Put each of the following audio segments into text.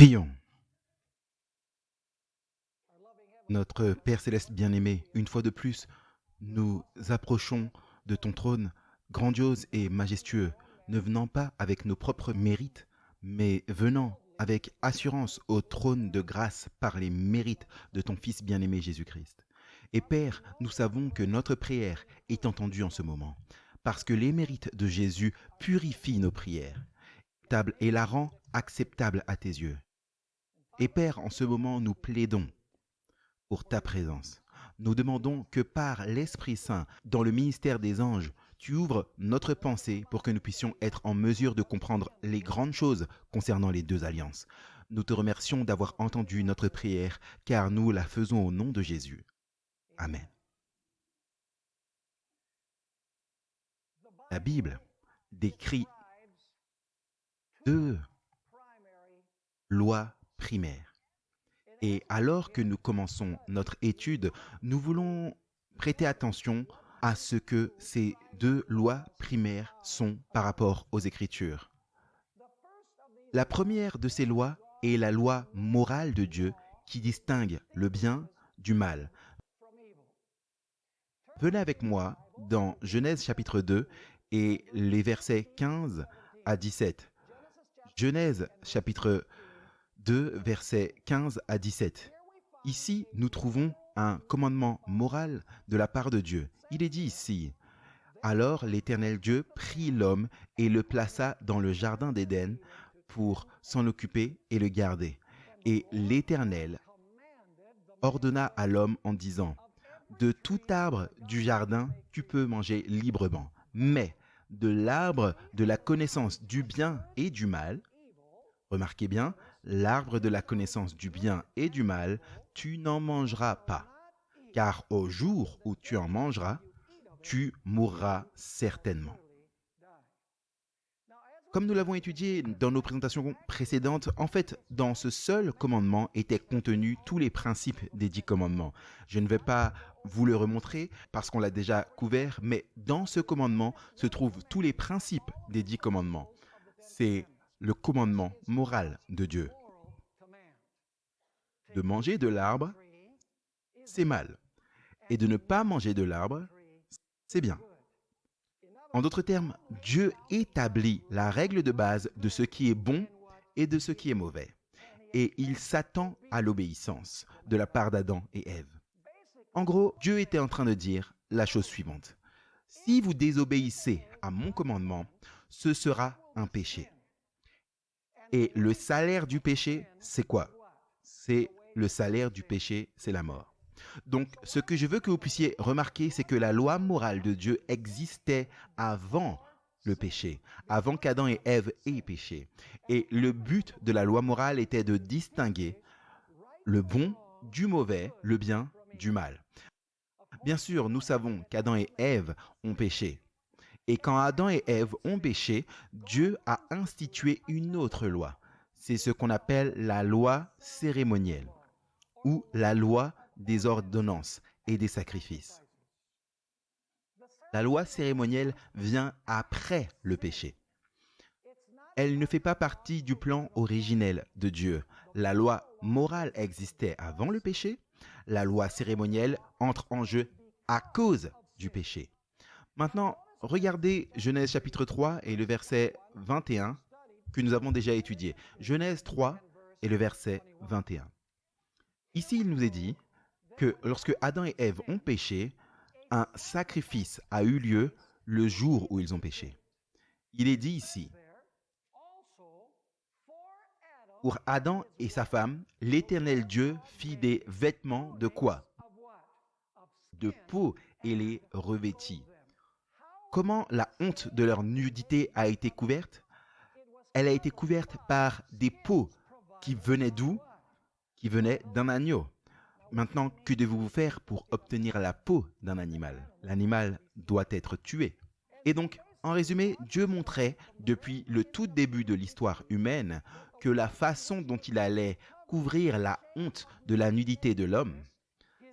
Prions. Notre Père Céleste bien-aimé, une fois de plus, nous approchons de ton trône grandiose et majestueux, ne venant pas avec nos propres mérites, mais venant avec assurance au trône de grâce par les mérites de ton Fils bien-aimé Jésus-Christ. Et Père, nous savons que notre prière est entendue en ce moment, parce que les mérites de Jésus purifient nos prières, et la rend acceptable à tes yeux. Et Père, en ce moment, nous plaidons pour ta présence. Nous demandons que par l'Esprit Saint, dans le ministère des anges, tu ouvres notre pensée pour que nous puissions être en mesure de comprendre les grandes choses concernant les deux alliances. Nous te remercions d'avoir entendu notre prière, car nous la faisons au nom de Jésus. Amen. La Bible décrit deux lois primaires. Et alors que nous commençons notre étude, nous voulons prêter attention à ce que ces deux lois primaires sont par rapport aux Écritures. La première de ces lois est la loi morale de Dieu qui distingue le bien du mal. Venez avec moi dans Genèse chapitre 2 et les versets 15 à 17. Genèse chapitre 2, versets 15 à 17. Ici, nous trouvons un commandement moral de la part de Dieu. Il est dit ici, « Alors l'Éternel Dieu prit l'homme et le plaça dans le jardin d'Éden pour s'en occuper et le garder. Et l'Éternel ordonna à l'homme en disant, « De tout arbre du jardin, tu peux manger librement, mais de l'arbre de la connaissance du bien et du mal, remarquez bien, l'arbre de la connaissance du bien et du mal, tu n'en mangeras pas, car au jour où tu en mangeras, tu mourras certainement. » Comme nous l'avons étudié dans nos présentations précédentes, en fait, dans ce seul commandement étaient contenus tous les principes des 10 commandements. Je ne vais pas vous le remontrer parce qu'on l'a déjà couvert, mais dans ce commandement se trouvent tous les principes des 10 commandements. C'est le commandement moral de Dieu. De manger de l'arbre, c'est mal. Et de ne pas manger de l'arbre, c'est bien. En d'autres termes, Dieu établit la règle de base de ce qui est bon et de ce qui est mauvais. Et il s'attend à l'obéissance de la part d'Adam et Ève. En gros, Dieu était en train de dire la chose suivante. Si vous désobéissez à mon commandement, ce sera un péché. Et le salaire du péché, c'est quoi? Le salaire du péché, c'est la mort. Donc, ce que je veux que vous puissiez remarquer, c'est que la loi morale de Dieu existait avant le péché, avant qu'Adam et Ève aient péché. Et le but de la loi morale était de distinguer le bon du mauvais, le bien du mal. Bien sûr, nous savons qu'Adam et Ève ont péché. Et quand Adam et Ève ont péché, Dieu a institué une autre loi. C'est ce qu'on appelle la loi cérémonielle ou la loi des ordonnances et des sacrifices. La loi cérémonielle vient après le péché. Elle ne fait pas partie du plan originel de Dieu. La loi morale existait avant le péché. La loi cérémonielle entre en jeu à cause du péché. Maintenant, regardez Genèse chapitre 3 et le verset 21 que nous avons déjà étudié. Genèse 3 et le verset 21. Ici, il nous est dit que lorsque Adam et Ève ont péché, un sacrifice a eu lieu le jour où ils ont péché. Il est dit ici, pour Adam et sa femme, l'Éternel Dieu fit des vêtements de quoi? De peau et les revêtit. Comment la honte de leur nudité a été couverte? Elle a été couverte par des peaux qui venaient d'où? Qui venaient d'un agneau. Maintenant, que devez-vous faire pour obtenir la peau d'un animal? L'animal doit être tué. Et donc, en résumé, Dieu montrait, depuis le tout début de l'histoire humaine, que la façon dont il allait couvrir la honte de la nudité de l'homme,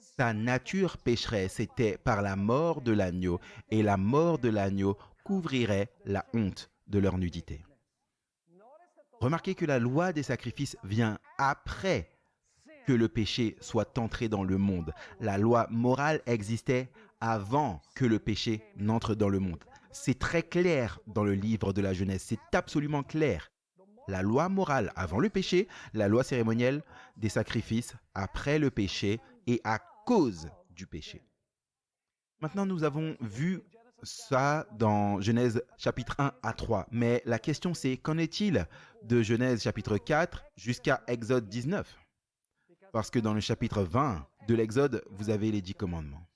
sa nature pécheresse, c'était par la mort de l'agneau, et la mort de l'agneau couvrirait la honte de leur nudité. Remarquez que la loi des sacrifices vient après que le péché soit entré dans le monde. La loi morale existait avant que le péché n'entre dans le monde. C'est très clair dans le livre de la Genèse, c'est absolument clair. La loi morale avant le péché, la loi cérémonielle des sacrifices après le péché et à cause du péché. Maintenant, nous avons vu ça dans Genèse chapitre 1 à 3. Mais la question c'est, qu'en est-il de Genèse chapitre 4 jusqu'à Exode 19 ? Parce que dans le chapitre 20 de l'Exode, vous avez les 10 commandements.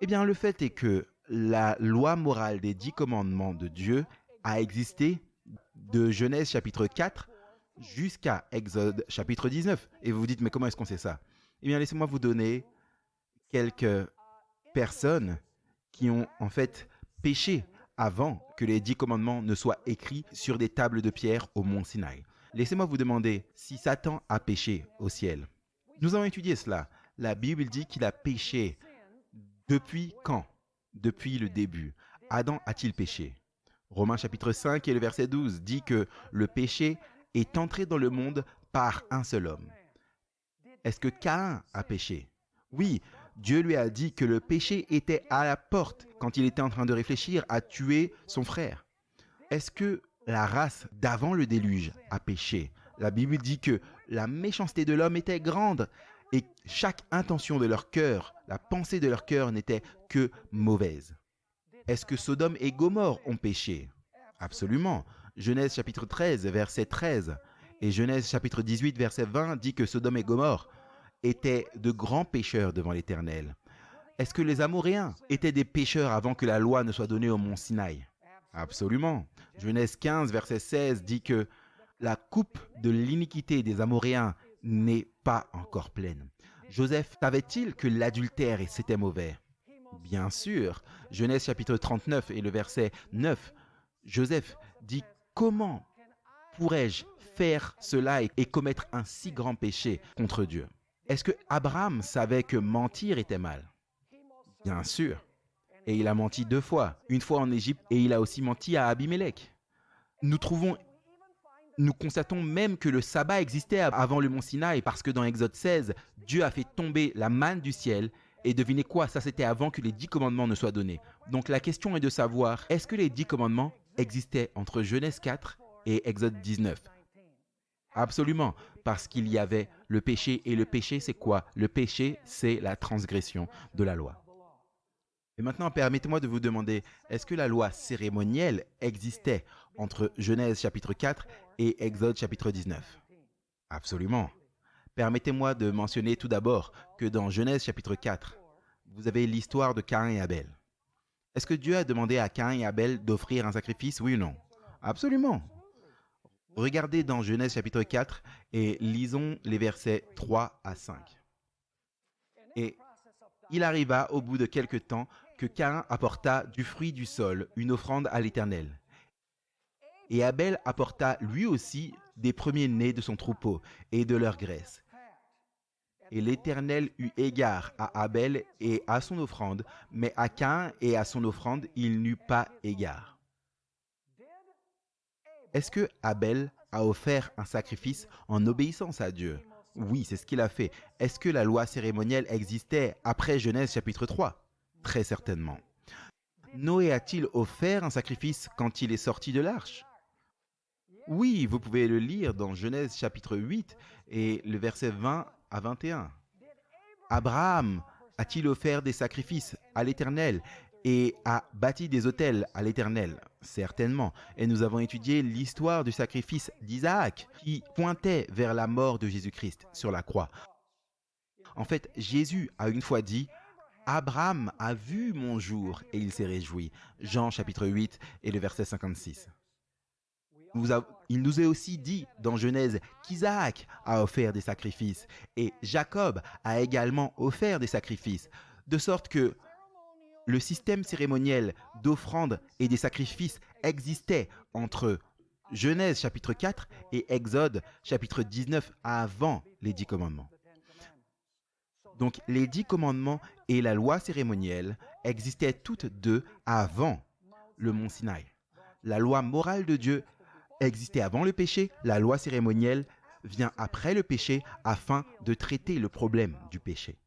Eh bien, le fait est que la loi morale des 10 commandements de Dieu a existé de Genèse chapitre 4 jusqu'à Exode chapitre 19. Et vous vous dites, mais comment est-ce qu'on sait ça ? Eh bien, laissez-moi vous donner quelques personnes qui ont en fait péché avant que les 10 commandements ne soient écrits sur des tables de pierre au mont Sinaï. Laissez-moi vous demander si Satan a péché au ciel. Nous avons étudié cela. La Bible dit qu'il a péché. Depuis quand ? Depuis le début. Adam a-t-il péché ? Romains chapitre 5 et le verset 12 dit que le péché est entré dans le monde par un seul homme. Est-ce que Caïn a péché ? Oui, Dieu lui a dit que le péché était à la porte quand il était en train de réfléchir à tuer son frère. Est-ce que la race d'avant le déluge a péché ? La Bible dit que la méchanceté de l'homme était grande et chaque intention de leur cœur, la pensée de leur cœur n'était que mauvaise. Est-ce que Sodome et Gomorrhe ont péché ? Absolument. Genèse chapitre 13, verset 13 et Genèse chapitre 18, verset 20 dit que Sodome et Gomorrhe étaient de grands pécheurs devant l'Éternel. Est-ce que les Amoréens étaient des pécheurs avant que la loi ne soit donnée au mont Sinaï ? Absolument. Genèse 15, verset 16 dit que la coupe de l'iniquité des Amoréens n'est pas encore pleine. Joseph savait-il que l'adultère c'était mauvais ? Bien sûr. Genèse chapitre 39 et le verset 9, Joseph dit « Comment pourrais-je faire cela et commettre un si grand péché contre Dieu ?» Est-ce que Abraham savait que mentir était mal ? Bien sûr. Et il a menti 2 fois. Une fois en Égypte et il a aussi menti à Abimélec. Nous constatons même que le sabbat existait avant le mont Sinaï parce que dans Exode 16, Dieu a fait tomber la manne du ciel et devinez quoi, ça c'était avant que les 10 commandements ne soient donnés. Donc la question est de savoir, est-ce que les 10 commandements existaient entre Genèse 4 et Exode 19 ? Absolument, parce qu'il y avait le péché. Et le péché, c'est quoi ? Le péché, c'est la transgression de la loi. Et maintenant, permettez-moi de vous demander, est-ce que la loi cérémonielle existait entre Genèse chapitre 4 et Exode chapitre 19 ? Absolument. Permettez-moi de mentionner tout d'abord que dans Genèse chapitre 4, vous avez l'histoire de Caïn et Abel. Est-ce que Dieu a demandé à Caïn et Abel d'offrir un sacrifice, oui ou non ? Absolument. Regardez dans Genèse chapitre 4 et lisons les versets 3 à 5. Et il arriva au bout de quelque temps que Caïn apporta du fruit du sol, une offrande à l'Éternel. Et Abel apporta lui aussi des premiers-nés de son troupeau et de leur graisse. Et l'Éternel eut égard à Abel et à son offrande, mais à Caïn et à son offrande, il n'eut pas égard. Est-ce que Abel a offert un sacrifice en obéissance à Dieu ? Oui, c'est ce qu'il a fait. Est-ce que la loi cérémonielle existait après Genèse chapitre 3 ? Très certainement. Noé a-t-il offert un sacrifice quand il est sorti de l'arche ? Oui, vous pouvez le lire dans Genèse chapitre 8 et le verset 20 à 21. Abraham a-t-il offert des sacrifices à l'Éternel et a bâti des autels à l'Éternel ? Certainement. Et nous avons étudié l'histoire du sacrifice d'Isaac qui pointait vers la mort de Jésus-Christ sur la croix. En fait, Jésus a une fois dit « Abraham a vu mon jour et il s'est réjoui ». Jean chapitre 8 et le verset 56. Il nous est aussi dit dans Genèse qu'Isaac a offert des sacrifices et Jacob a également offert des sacrifices, de sorte que le système cérémoniel d'offrande et des sacrifices existait entre Genèse chapitre 4 et Exode chapitre 19 avant les 10 commandements. Donc les 10 commandements et la loi cérémonielle existaient toutes deux avant le mont Sinaï. La loi morale de Dieu existait avant le péché, la loi cérémonielle vient après le péché afin de traiter le problème du péché.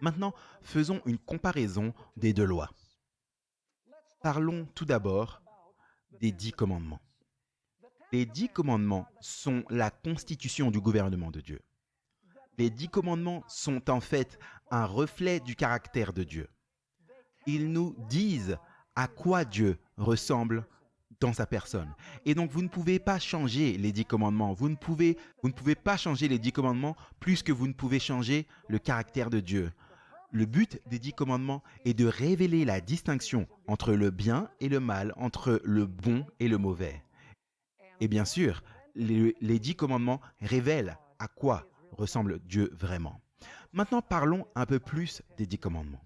Maintenant, faisons une comparaison des deux lois. Parlons tout d'abord des 10 commandements. Les 10 commandements sont la constitution du gouvernement de Dieu. Les 10 commandements sont en fait un reflet du caractère de Dieu. Ils nous disent à quoi Dieu ressemble dans sa personne. Et donc, vous ne pouvez pas changer les 10 commandements. Vous ne pouvez pas changer les 10 commandements plus que vous ne pouvez changer le caractère de Dieu. Le but des 10 commandements est de révéler la distinction entre le bien et le mal, entre le bon et le mauvais. Et bien sûr, les 10 commandements révèlent à quoi ressemble Dieu vraiment. Maintenant, parlons un peu plus des 10 commandements.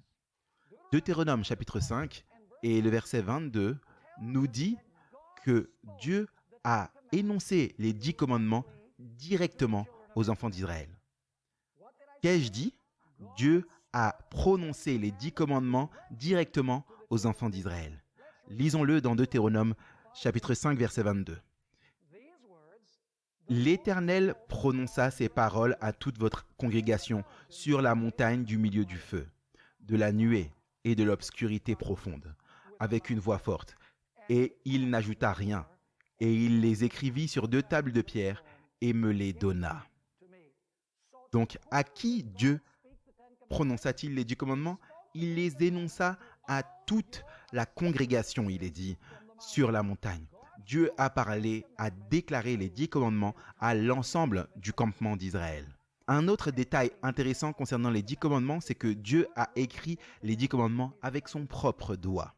Deutéronome chapitre 5 et le verset 22 nous dit que Dieu a énoncé les 10 commandements directement aux enfants d'Israël. Qu'ai-je dit? Dieu a prononcé les 10 commandements directement aux enfants d'Israël. Lisons-le dans Deutéronome chapitre 5 verset 22. L'Éternel prononça ces paroles à toute votre congrégation sur la montagne du milieu du feu, de la nuée et de l'obscurité profonde, avec une voix forte. Et il n'ajouta rien, et il les écrivit sur 2 tables de pierre et me les donna. Donc, à qui Dieu prononça-t-il les 10 commandements? Il les énonça à toute la congrégation, il est dit, sur la montagne. Dieu a parlé, a déclaré les 10 commandements à l'ensemble du campement d'Israël. Un autre détail intéressant concernant les 10 commandements, c'est que Dieu a écrit les 10 commandements avec son propre doigt.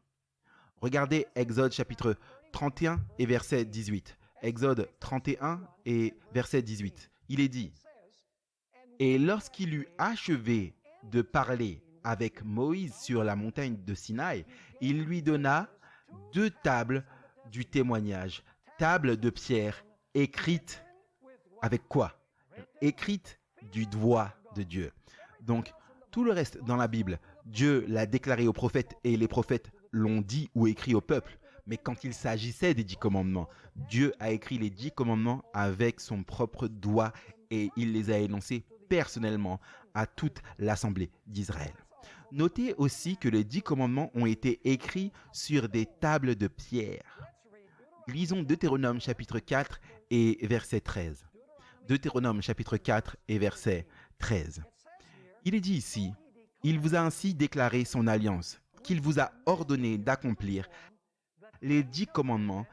Regardez Exode chapitre 31 et verset 18. Exode 31 et verset 18. Il est dit: « Et lorsqu'il eut achevé de parler avec Moïse sur la montagne de Sinaï, il lui donna 2 tables du témoignage, tables de pierre écrites avec quoi? Écrites du doigt de Dieu. » Donc, tout le reste dans la Bible, Dieu l'a déclaré aux prophètes et les prophètes l'ont dit ou écrit au peuple. Mais quand il s'agissait des 10 commandements, Dieu a écrit les 10 commandements avec son propre doigt et il les a énoncés personnellement à toute l'assemblée d'Israël. Notez aussi que les 10 commandements ont été écrits sur des tables de pierre. Lisons Deutéronome chapitre 4 et verset 13. Deutéronome chapitre 4 et verset 13. Il est dit ici: « Il vous a ainsi déclaré son alliance, qu'il vous a ordonné d'accomplir les 10 commandements,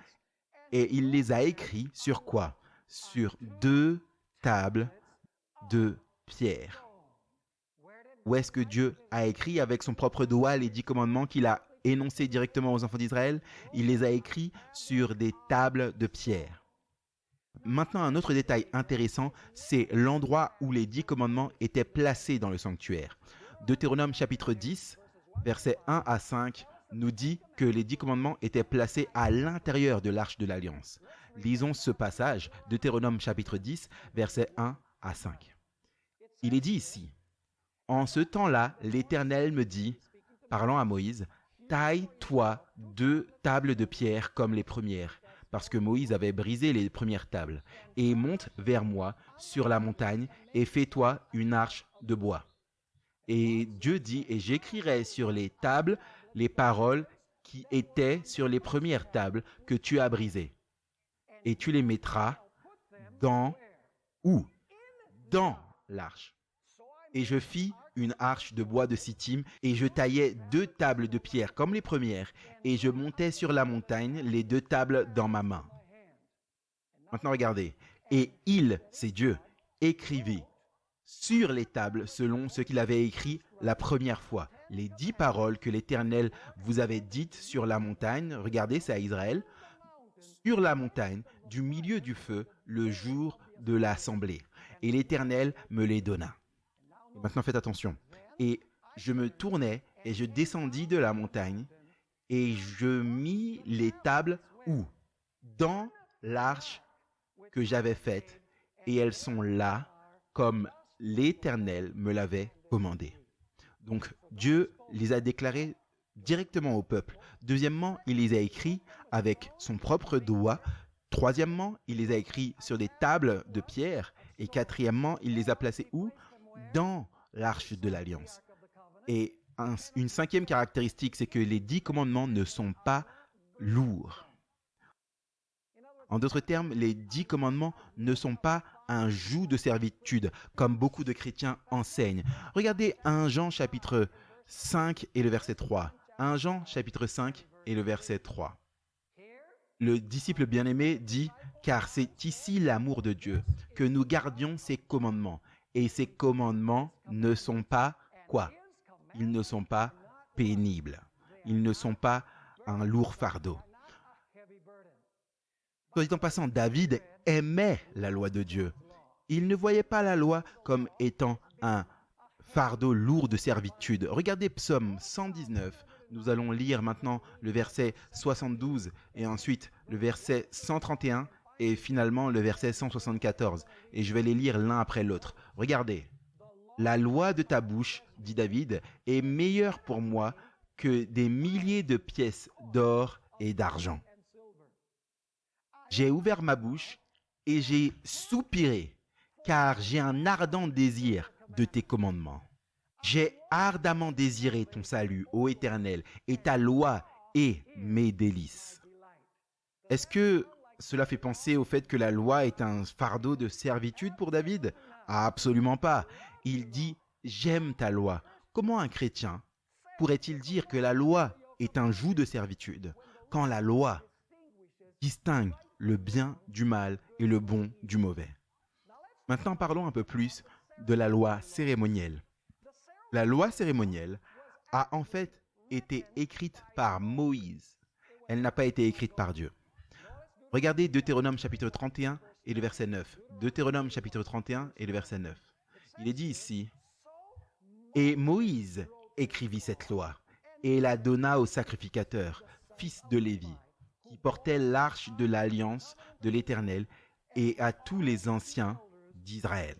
et il les a écrits sur quoi? Sur 2 tables de pierre. » Où est-ce que Dieu a écrit avec son propre doigt les 10 commandements qu'il a énoncés directement aux enfants d'Israël? Il les a écrits sur des tables de pierre. Maintenant, un autre détail intéressant, c'est l'endroit où les 10 commandements étaient placés dans le sanctuaire. Deutéronome chapitre 10, versets 1 à 5, nous dit que les 10 commandements étaient placés à l'intérieur de l'arche de l'Alliance. Lisons ce passage, Deutéronome chapitre 10, versets 1 à 5. Il est dit ici: « En ce temps-là, l'Éternel me dit, parlant à Moïse, taille-toi 2 tables de pierre comme les premières, parce que Moïse avait brisé les premières tables, et monte vers moi sur la montagne et fais-toi une arche de bois. Et Dieu dit, et j'écrirai sur les tables les paroles qui étaient sur les premières tables que tu as brisées. Et tu les mettras dans où? Dans l'arche. Et je fis une arche de bois de Sittim, et je taillai 2 tables de pierre comme les premières, et je montai sur la montagne les 2 tables dans ma main. » Maintenant regardez. Et il, c'est Dieu, écrivit sur les tables selon ce qu'il avait écrit la première fois. Les 10 paroles que l'Éternel vous avait dites sur la montagne, regardez, c'est à Israël, sur la montagne, du milieu du feu, le jour de l'assemblée. Et l'Éternel me les donna. Et maintenant faites attention. Et je me tournai et je descendis de la montagne et je mis les tables où? Dans l'arche que j'avais faite, et elles sont là comme l'Éternel me l'avait commandé. Donc Dieu les a déclarées directement au peuple. Deuxièmement, il les a écrits avec son propre doigt Troisièmement, il les a écrits sur des tables de pierre. Et quatrièmement, il les a placés où? Dans l'arche de l'Alliance. Et une cinquième caractéristique, c'est que les 10 commandements ne sont pas lourds. En d'autres termes, les 10 commandements ne sont pas un joug de servitude, comme beaucoup de chrétiens enseignent. Regardez 1 Jean chapitre 5 et le verset 3. 1 Jean chapitre 5 et le verset 3. Le disciple bien-aimé dit « Car c'est ici l'amour de Dieu, que nous gardions ses commandements. Et ces commandements ne sont pas quoi? Ils ne sont pas pénibles. Ils ne sont pas un lourd fardeau. » Soit dit en passant, David aimait la loi de Dieu. Il ne voyait pas la loi comme étant un fardeau lourd de servitude. Regardez Psaume 119. Nous allons lire maintenant le verset 72 et ensuite le verset 131 et finalement le verset 174. Et je vais les lire l'un après l'autre. Regardez. La loi de ta bouche, dit David, est meilleure pour moi que des milliers de pièces d'or et d'argent. J'ai ouvert ma bouche et j'ai soupiré, car j'ai un ardent désir de tes commandements. J'ai ardemment désiré ton salut, ô Éternel, et ta loi est mes délices. Est-ce que cela fait penser au fait que la loi est un fardeau de servitude pour David? Absolument pas. Il dit « J'aime ta loi ». Comment un chrétien pourrait-il dire que la loi est un joug de servitude quand la loi distingue le bien du mal et le bon du mauvais? Maintenant, parlons un peu plus de la loi cérémonielle. La loi cérémonielle a en fait été écrite par Moïse. Elle n'a pas été écrite par Dieu. Regardez Deutéronome chapitre 31 et le verset 9. Deutéronome chapitre 31 et le verset 9. Il est dit ici, « Et Moïse écrivit cette loi, et la donna au sacrificateur, fils de Lévi, qui portait l'arche de l'alliance de l'Éternel, et à tous les anciens d'Israël. »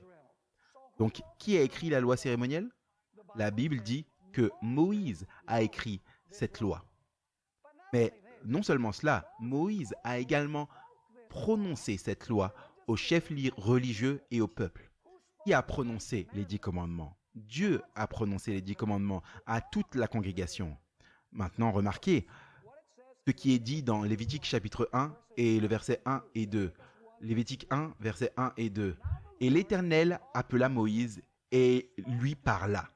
Donc, qui a écrit la loi cérémonielle? La Bible dit que Moïse a écrit cette loi. Mais non seulement cela, Moïse a également prononcé cette loi aux chefs religieux et au peuple. Qui a prononcé les 10 commandements? Dieu a prononcé les 10 commandements à toute la congrégation. Maintenant, remarquez ce qui est dit dans Lévitique chapitre 1 et le verset 1 et 2. Lévitique 1, verset 1 et 2. « Et l'Éternel appela Moïse et lui parla. »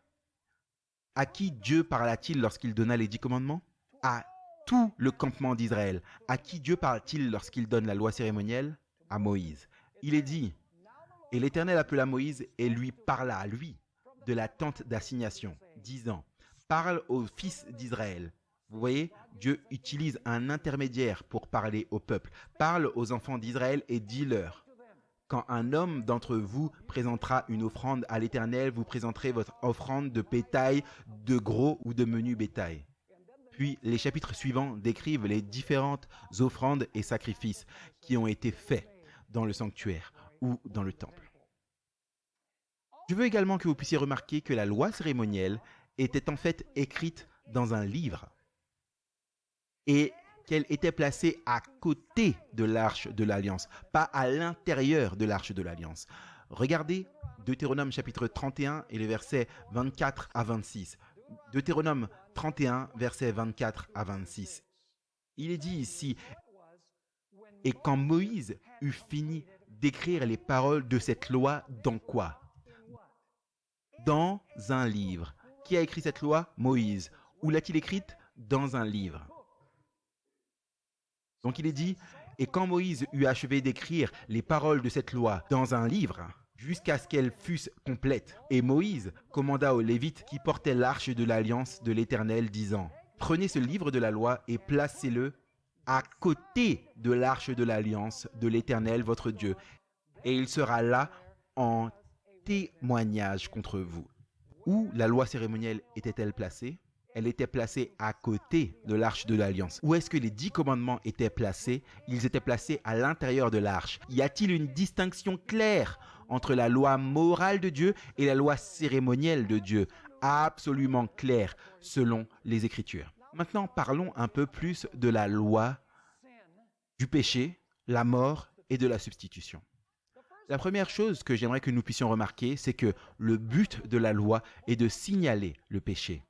À qui Dieu parla-t-il lorsqu'il donna les 10 commandements? À tout le campement d'Israël. À qui Dieu parle-t-il lorsqu'il donne la loi cérémonielle? À Moïse. Il est dit, « Et l'Éternel appela Moïse et lui parla à lui de la tente d'assignation, disant, « Parle aux fils d'Israël. » Vous voyez, Dieu utilise un intermédiaire pour parler au peuple. Parle aux enfants d'Israël et dis-leur, « Quand un homme d'entre vous présentera une offrande à l'Éternel, vous présenterez votre offrande de bétail, de gros ou de menu bétail. » Puis les chapitres suivants décrivent les différentes offrandes et sacrifices qui ont été faits dans le sanctuaire ou dans le temple. Je veux également que vous puissiez remarquer que la loi cérémonielle était en fait écrite dans un livre et qu'elle était placée à côté de l'arche de l'Alliance, pas à l'intérieur de l'arche de l'Alliance. Regardez Deutéronome chapitre 31 et les versets 24 à 26. Deutéronome 31, versets 24 à 26. Il est dit ici, « Et quand Moïse eut fini d'écrire les paroles de cette loi, dans quoi? Dans un livre. » Qui a écrit cette loi? Moïse. Où l'a-t-il écrite? Dans un livre. Donc il est dit, « Et quand Moïse eut achevé d'écrire les paroles de cette loi dans un livre, jusqu'à ce qu'elles fussent complètes. Et Moïse commanda aux Lévites qui portaient l'arche de l'alliance de l'Éternel, disant, « Prenez ce livre de la loi et placez-le à côté de l'arche de l'alliance de l'Éternel, votre Dieu, et il sera là en témoignage contre vous. » Où la loi cérémonielle était-elle placée? Elle était placée à côté de l'arche de l'Alliance. Où est-ce que les 10 commandements étaient placés? Ils étaient placés à l'intérieur de l'arche. Y a-t-il une distinction claire entre la loi morale de Dieu et la loi cérémonielle de Dieu? Absolument claire, selon les Écritures. Maintenant, parlons un peu plus de la loi du péché la mort et de la substitution. La première chose que j'aimerais que nous puissions remarquer, c'est que le but de la loi est de signaler le péché.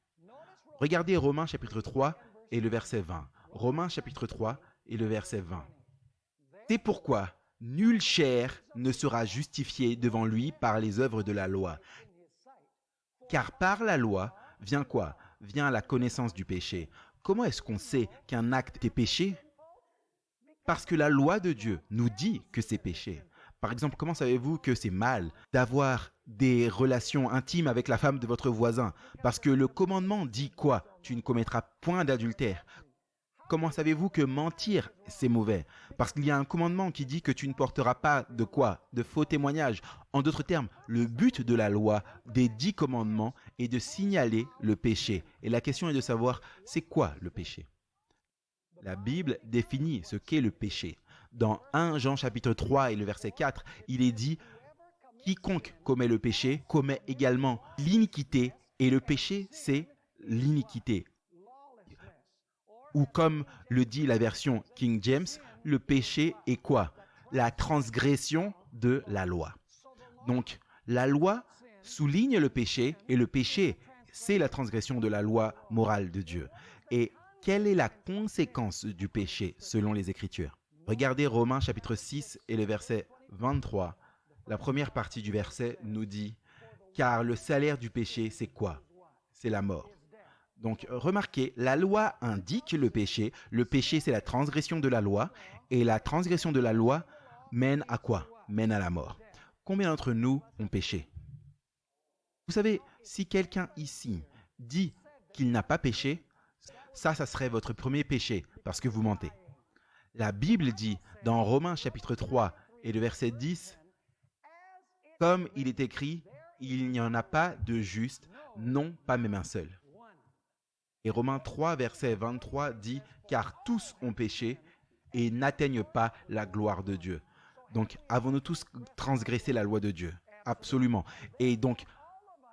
Regardez Romains chapitre 3 et le verset 20. Romains chapitre 3 et le verset 20. C'est pourquoi nulle chair ne sera justifiée devant lui par les œuvres de la loi. Car par la loi vient quoi? Vient la connaissance du péché. Comment est-ce qu'on sait qu'un acte est péché? Parce que la loi de Dieu nous dit que c'est péché. Par exemple, comment savez-vous que c'est mal d'avoir des relations intimes avec la femme de votre voisin? Parce que le commandement dit quoi? Tu ne commettras point d'adultère. Comment savez-vous que mentir, c'est mauvais? Parce qu'il y a un commandement qui dit que tu ne porteras pas de quoi? De faux témoignages. En d'autres termes, le but de la loi, des 10 commandements, est de signaler le péché. Et la question est de savoir, c'est quoi le péché? La Bible définit ce qu'est le péché. Dans 1 Jean chapitre 3 et le verset 4, il est dit « Quiconque commet le péché commet également l'iniquité, et le péché, c'est l'iniquité. » Ou comme le dit la version King James, le péché est quoi? La transgression de la loi. Donc, la loi souligne le péché, et le péché, c'est la transgression de la loi morale de Dieu. Et quelle est la conséquence du péché selon les Écritures? Regardez Romains chapitre 6 et le verset 23. La première partie du verset nous dit « Car le salaire du péché, c'est quoi? C'est la mort. » Donc, remarquez, la loi indique le péché, c'est la transgression de la loi, et la transgression de la loi mène à quoi? Mène à la mort. Combien d'entre nous ont péché? Vous savez, si quelqu'un ici dit qu'il n'a pas péché, ça serait votre premier péché, parce que vous mentez. La Bible dit dans Romains chapitre 3 et le verset 10, « Comme il est écrit, il n'y en a pas de juste, non, pas même un seul. » Et Romains 3, verset 23 dit « Car tous ont péché et n'atteignent pas la gloire de Dieu. » Donc, avons-nous tous transgressé la loi de Dieu? Absolument. Et donc,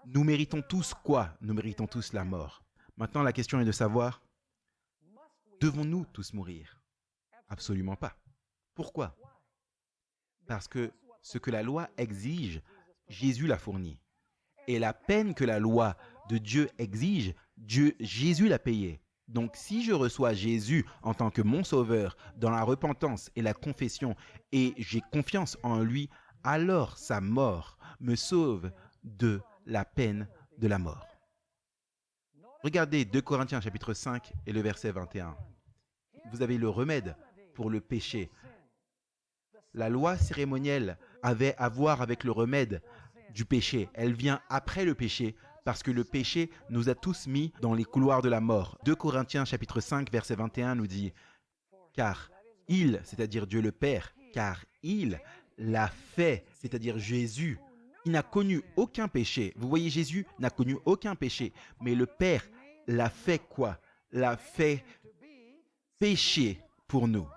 nous méritons tous quoi? Nous méritons tous la mort. Maintenant, la question est de savoir, devons-nous tous mourir? Absolument pas. Pourquoi? Parce que ce que la loi exige, Jésus l'a fourni. Et la peine que la loi de Dieu exige, Jésus l'a payée. Donc si je reçois Jésus en tant que mon sauveur dans la repentance et la confession et j'ai confiance en lui, alors sa mort me sauve de la peine de la mort. Regardez 2 Corinthiens chapitre 5 et le verset 21. Vous avez le remède pour le péché. La loi cérémonielle avait à voir avec le remède du péché. Elle vient après le péché parce que le péché nous a tous mis dans les couloirs de la mort. 2 Corinthiens chapitre 5 verset 21 nous dit « Car il, c'est-à-dire Dieu le Père, car il l'a fait, c'est-à-dire Jésus, il n'a connu aucun péché. » Vous voyez, Jésus n'a connu aucun péché, mais le Père l'a fait quoi? L'a fait péché pour nous.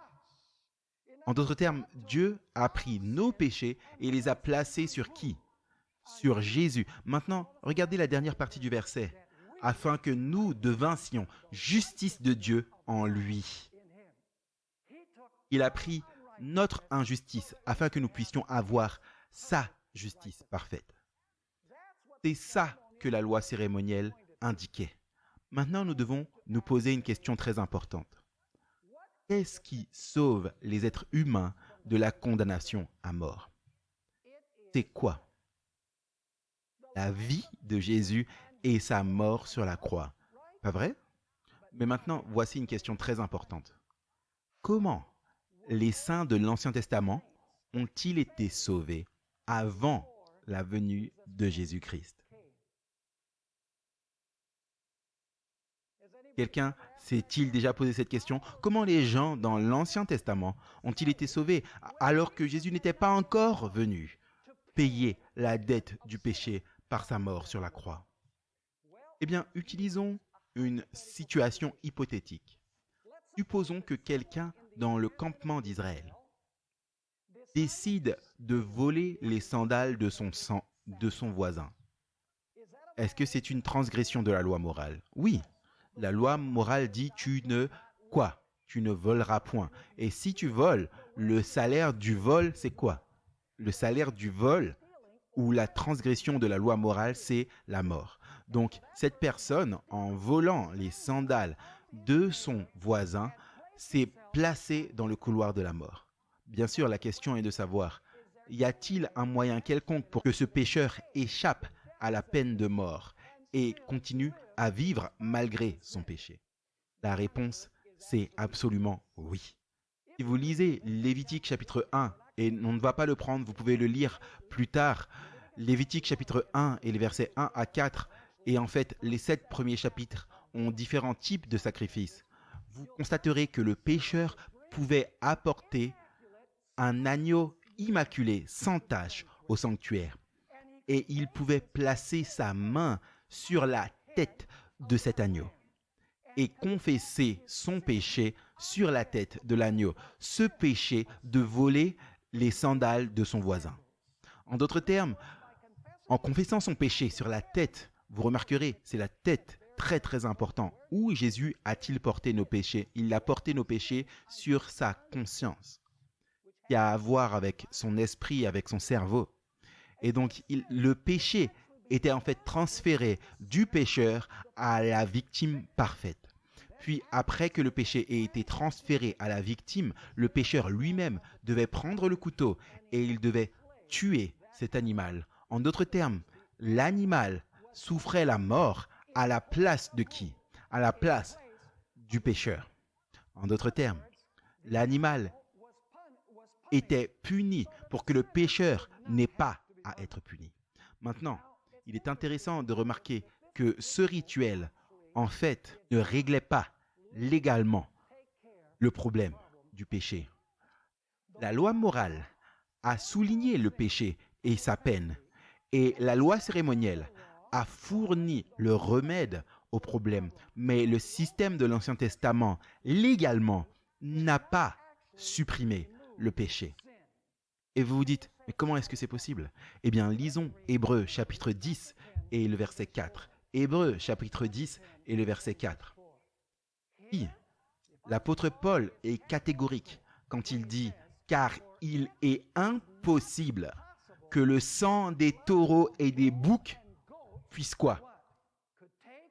En d'autres termes, Dieu a pris nos péchés et les a placés sur qui? Sur Jésus. Maintenant, regardez la dernière partie du verset. Afin que nous devinssions justice de Dieu en lui. Il a pris notre injustice afin que nous puissions avoir sa justice parfaite. C'est ça que la loi cérémonielle indiquait. Maintenant, nous devons nous poser une question très importante. Qu'est-ce qui sauve les êtres humains de la condamnation à mort? C'est quoi? La vie de Jésus et sa mort sur la croix. Pas vrai? Mais maintenant, voici une question très importante. Comment les saints de l'Ancien Testament ont-ils été sauvés avant la venue de Jésus-Christ? Quelqu'un s'est-il déjà posé cette question? Comment les gens dans l'Ancien Testament ont-ils été sauvés alors que Jésus n'était pas encore venu payer la dette du péché par sa mort sur la croix? Eh bien, utilisons une situation hypothétique. Supposons que quelqu'un dans le campement d'Israël décide de voler les sandales de son voisin. Est-ce que c'est une transgression de la loi morale? Oui. La loi morale dit tu ne quoi? tu ne voleras point. Et si tu voles, le salaire du vol, c'est quoi? Le salaire du vol ou la transgression de la loi morale, c'est la mort. Donc, cette personne, en volant les sandales de son voisin, s'est placée dans le couloir de la mort. Bien sûr, la question est de savoir, y a-t-il un moyen quelconque pour que ce pécheur échappe à la peine de mort et continue à vivre malgré son péché? La réponse, c'est absolument oui. Si vous lisez Lévitique chapitre 1, et on ne va pas le prendre, vous pouvez le lire plus tard, Lévitique chapitre 1 et les versets 1 à 4, et en fait les 7 premiers chapitres ont différents types de sacrifices. Vous constaterez que le pécheur pouvait apporter un agneau immaculé, sans tache, au sanctuaire. Et il pouvait placer sa main sur la tête de cet agneau et confesser son péché sur la tête de l'agneau, ce péché de voler les sandales de son voisin. En d'autres termes, en confessant son péché sur la tête, vous remarquerez, c'est la tête très très important. Où Jésus a-t-il porté nos péchés? Il a porté nos péchés sur sa conscience, qui a à voir avec son esprit, avec son cerveau. Et donc, le péché était en fait transféré du pécheur à la victime parfaite. Puis, après que le péché ait été transféré à la victime, le pécheur lui-même devait prendre le couteau et il devait tuer cet animal. En d'autres termes, l'animal souffrait la mort à la place de qui? À la place du pécheur. En d'autres termes, l'animal était puni pour que le pécheur n'ait pas à être puni. Maintenant, il est intéressant de remarquer que ce rituel, en fait, ne réglait pas légalement le problème du péché. La loi morale a souligné le péché et sa peine, et la loi cérémonielle a fourni le remède au problème. Mais le système de l'Ancien Testament, légalement, n'a pas supprimé le péché. Et vous vous dites, mais comment est-ce que c'est possible? Eh bien, lisons Hébreux chapitre 10 et le verset 4. Hébreux chapitre 10 et le verset 4. Oui, l'apôtre Paul est catégorique quand il dit « Car il est impossible que le sang des taureaux et des boucs puisse quoi?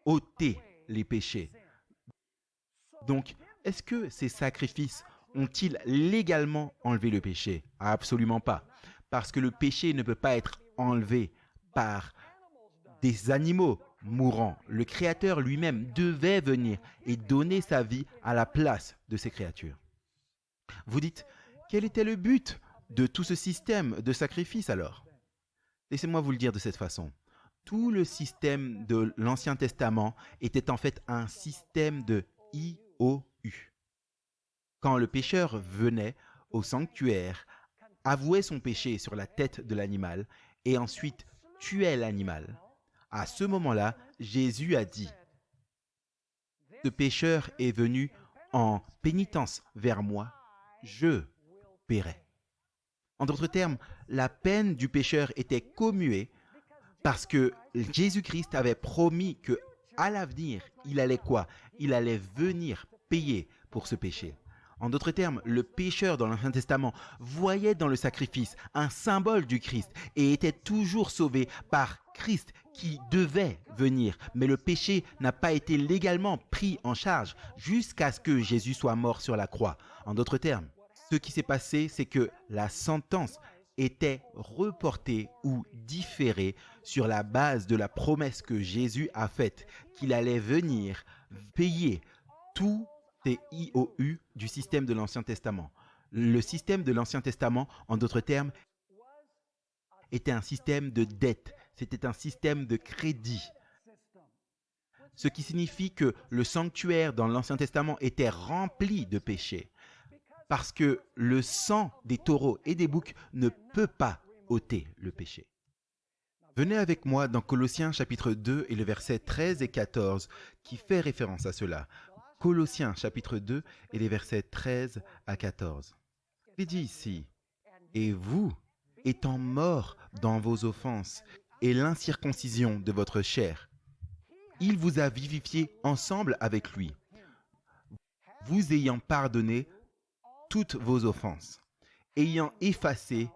Ôter les péchés. » Donc, est-ce que ces sacrifices ont-ils légalement enlevé le péché? Absolument pas. Parce que le péché ne peut pas être enlevé par des animaux mourants. Le Créateur lui-même devait venir et donner sa vie à la place de ces créatures. Vous dites, quel était le but de tout ce système de sacrifice alors? Laissez-moi vous le dire de cette façon. Tout le système de l'Ancien Testament était en fait un système de IOU. Quand le pécheur venait au sanctuaire, avouait son péché sur la tête de l'animal et ensuite tuait l'animal, à ce moment-là, Jésus a dit, « Ce pécheur est venu en pénitence vers moi, je paierai. » En d'autres termes, la peine du pécheur était commuée parce que Jésus-Christ avait promis que à l'avenir, il allait quoi? Il allait venir payer pour ce péché. En d'autres termes, le pécheur dans l'Ancien Testament voyait dans le sacrifice un symbole du Christ et était toujours sauvé par Christ qui devait venir. Mais le péché n'a pas été légalement pris en charge jusqu'à ce que Jésus soit mort sur la croix. En d'autres termes, ce qui s'est passé, c'est que la sentence était reportée ou différée sur la base de la promesse que Jésus a faite, qu'il allait venir payer tout des IOU du système de l'Ancien Testament. Le système de l'Ancien Testament, en d'autres termes, était un système de dette, c'était un système de crédit. Ce qui signifie que le sanctuaire dans l'Ancien Testament était rempli de péchés, parce que le sang des taureaux et des boucs ne peut pas ôter le péché. Venez avec moi dans Colossiens chapitre 2 et le verset 13 et 14 qui fait référence à cela. Colossiens chapitre 2 et les versets 13 à 14. Il dit ici, « Et vous, étant morts dans vos offenses et l'incirconcision de votre chair, il vous a vivifiés ensemble avec lui, vous ayant pardonné toutes vos offenses, ayant effacé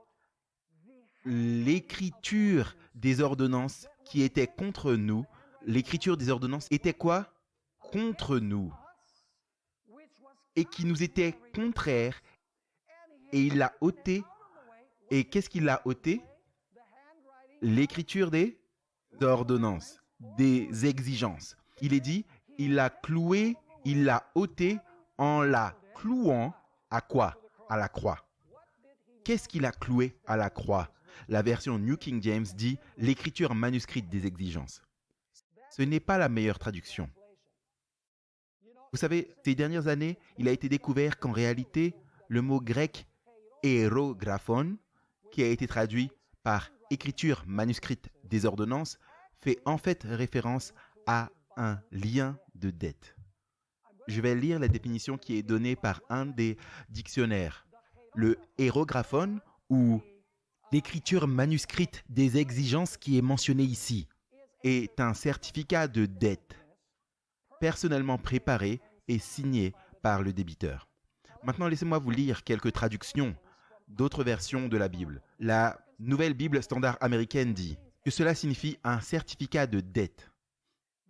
l'écriture des ordonnances qui étaient contre nous. L'écriture des ordonnances était quoi? Contre nous. Et qui nous était contraire. Et il l'a ôté. Et qu'est-ce qu'il a ôté? L'écriture des ordonnances, des exigences. Il est dit, il l'a cloué, il l'a ôté en la clouant à quoi? À la croix. Qu'est-ce qu'il a cloué à la croix? La version New King James dit l'écriture manuscrite des exigences. Ce n'est pas la meilleure traduction. Vous savez, ces dernières années, il a été découvert qu'en réalité, le mot grec hérographon, qui a été traduit par écriture manuscrite des ordonnances, fait en fait référence à un lien de dette. Je vais lire la définition qui est donnée par un des dictionnaires. Le hérographon, ou l'écriture manuscrite des exigences qui est mentionnée ici, est un certificat de dette personnellement préparé et signé par le débiteur. Maintenant, laissez-moi vous lire quelques traductions d'autres versions de la Bible. La Nouvelle Bible standard américaine dit que cela signifie un certificat de dette.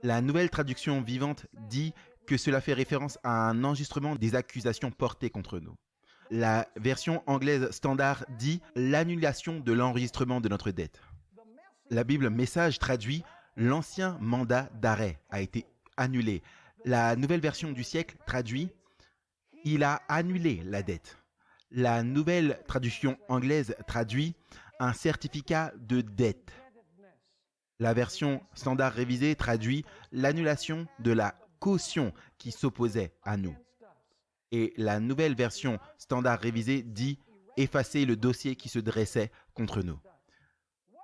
La Nouvelle Traduction Vivante dit que cela fait référence à un enregistrement des accusations portées contre nous. La version anglaise standard dit l'annulation de l'enregistrement de notre dette. La Bible Message traduit l'ancien mandat d'arrêt a été annulé. La nouvelle version du siècle traduit il a annulé la dette. La nouvelle traduction anglaise traduit un certificat de dette. La version standard révisée traduit l'annulation de la caution qui s'opposait à nous. Et la nouvelle version standard révisée dit effacer le dossier qui se dressait contre nous.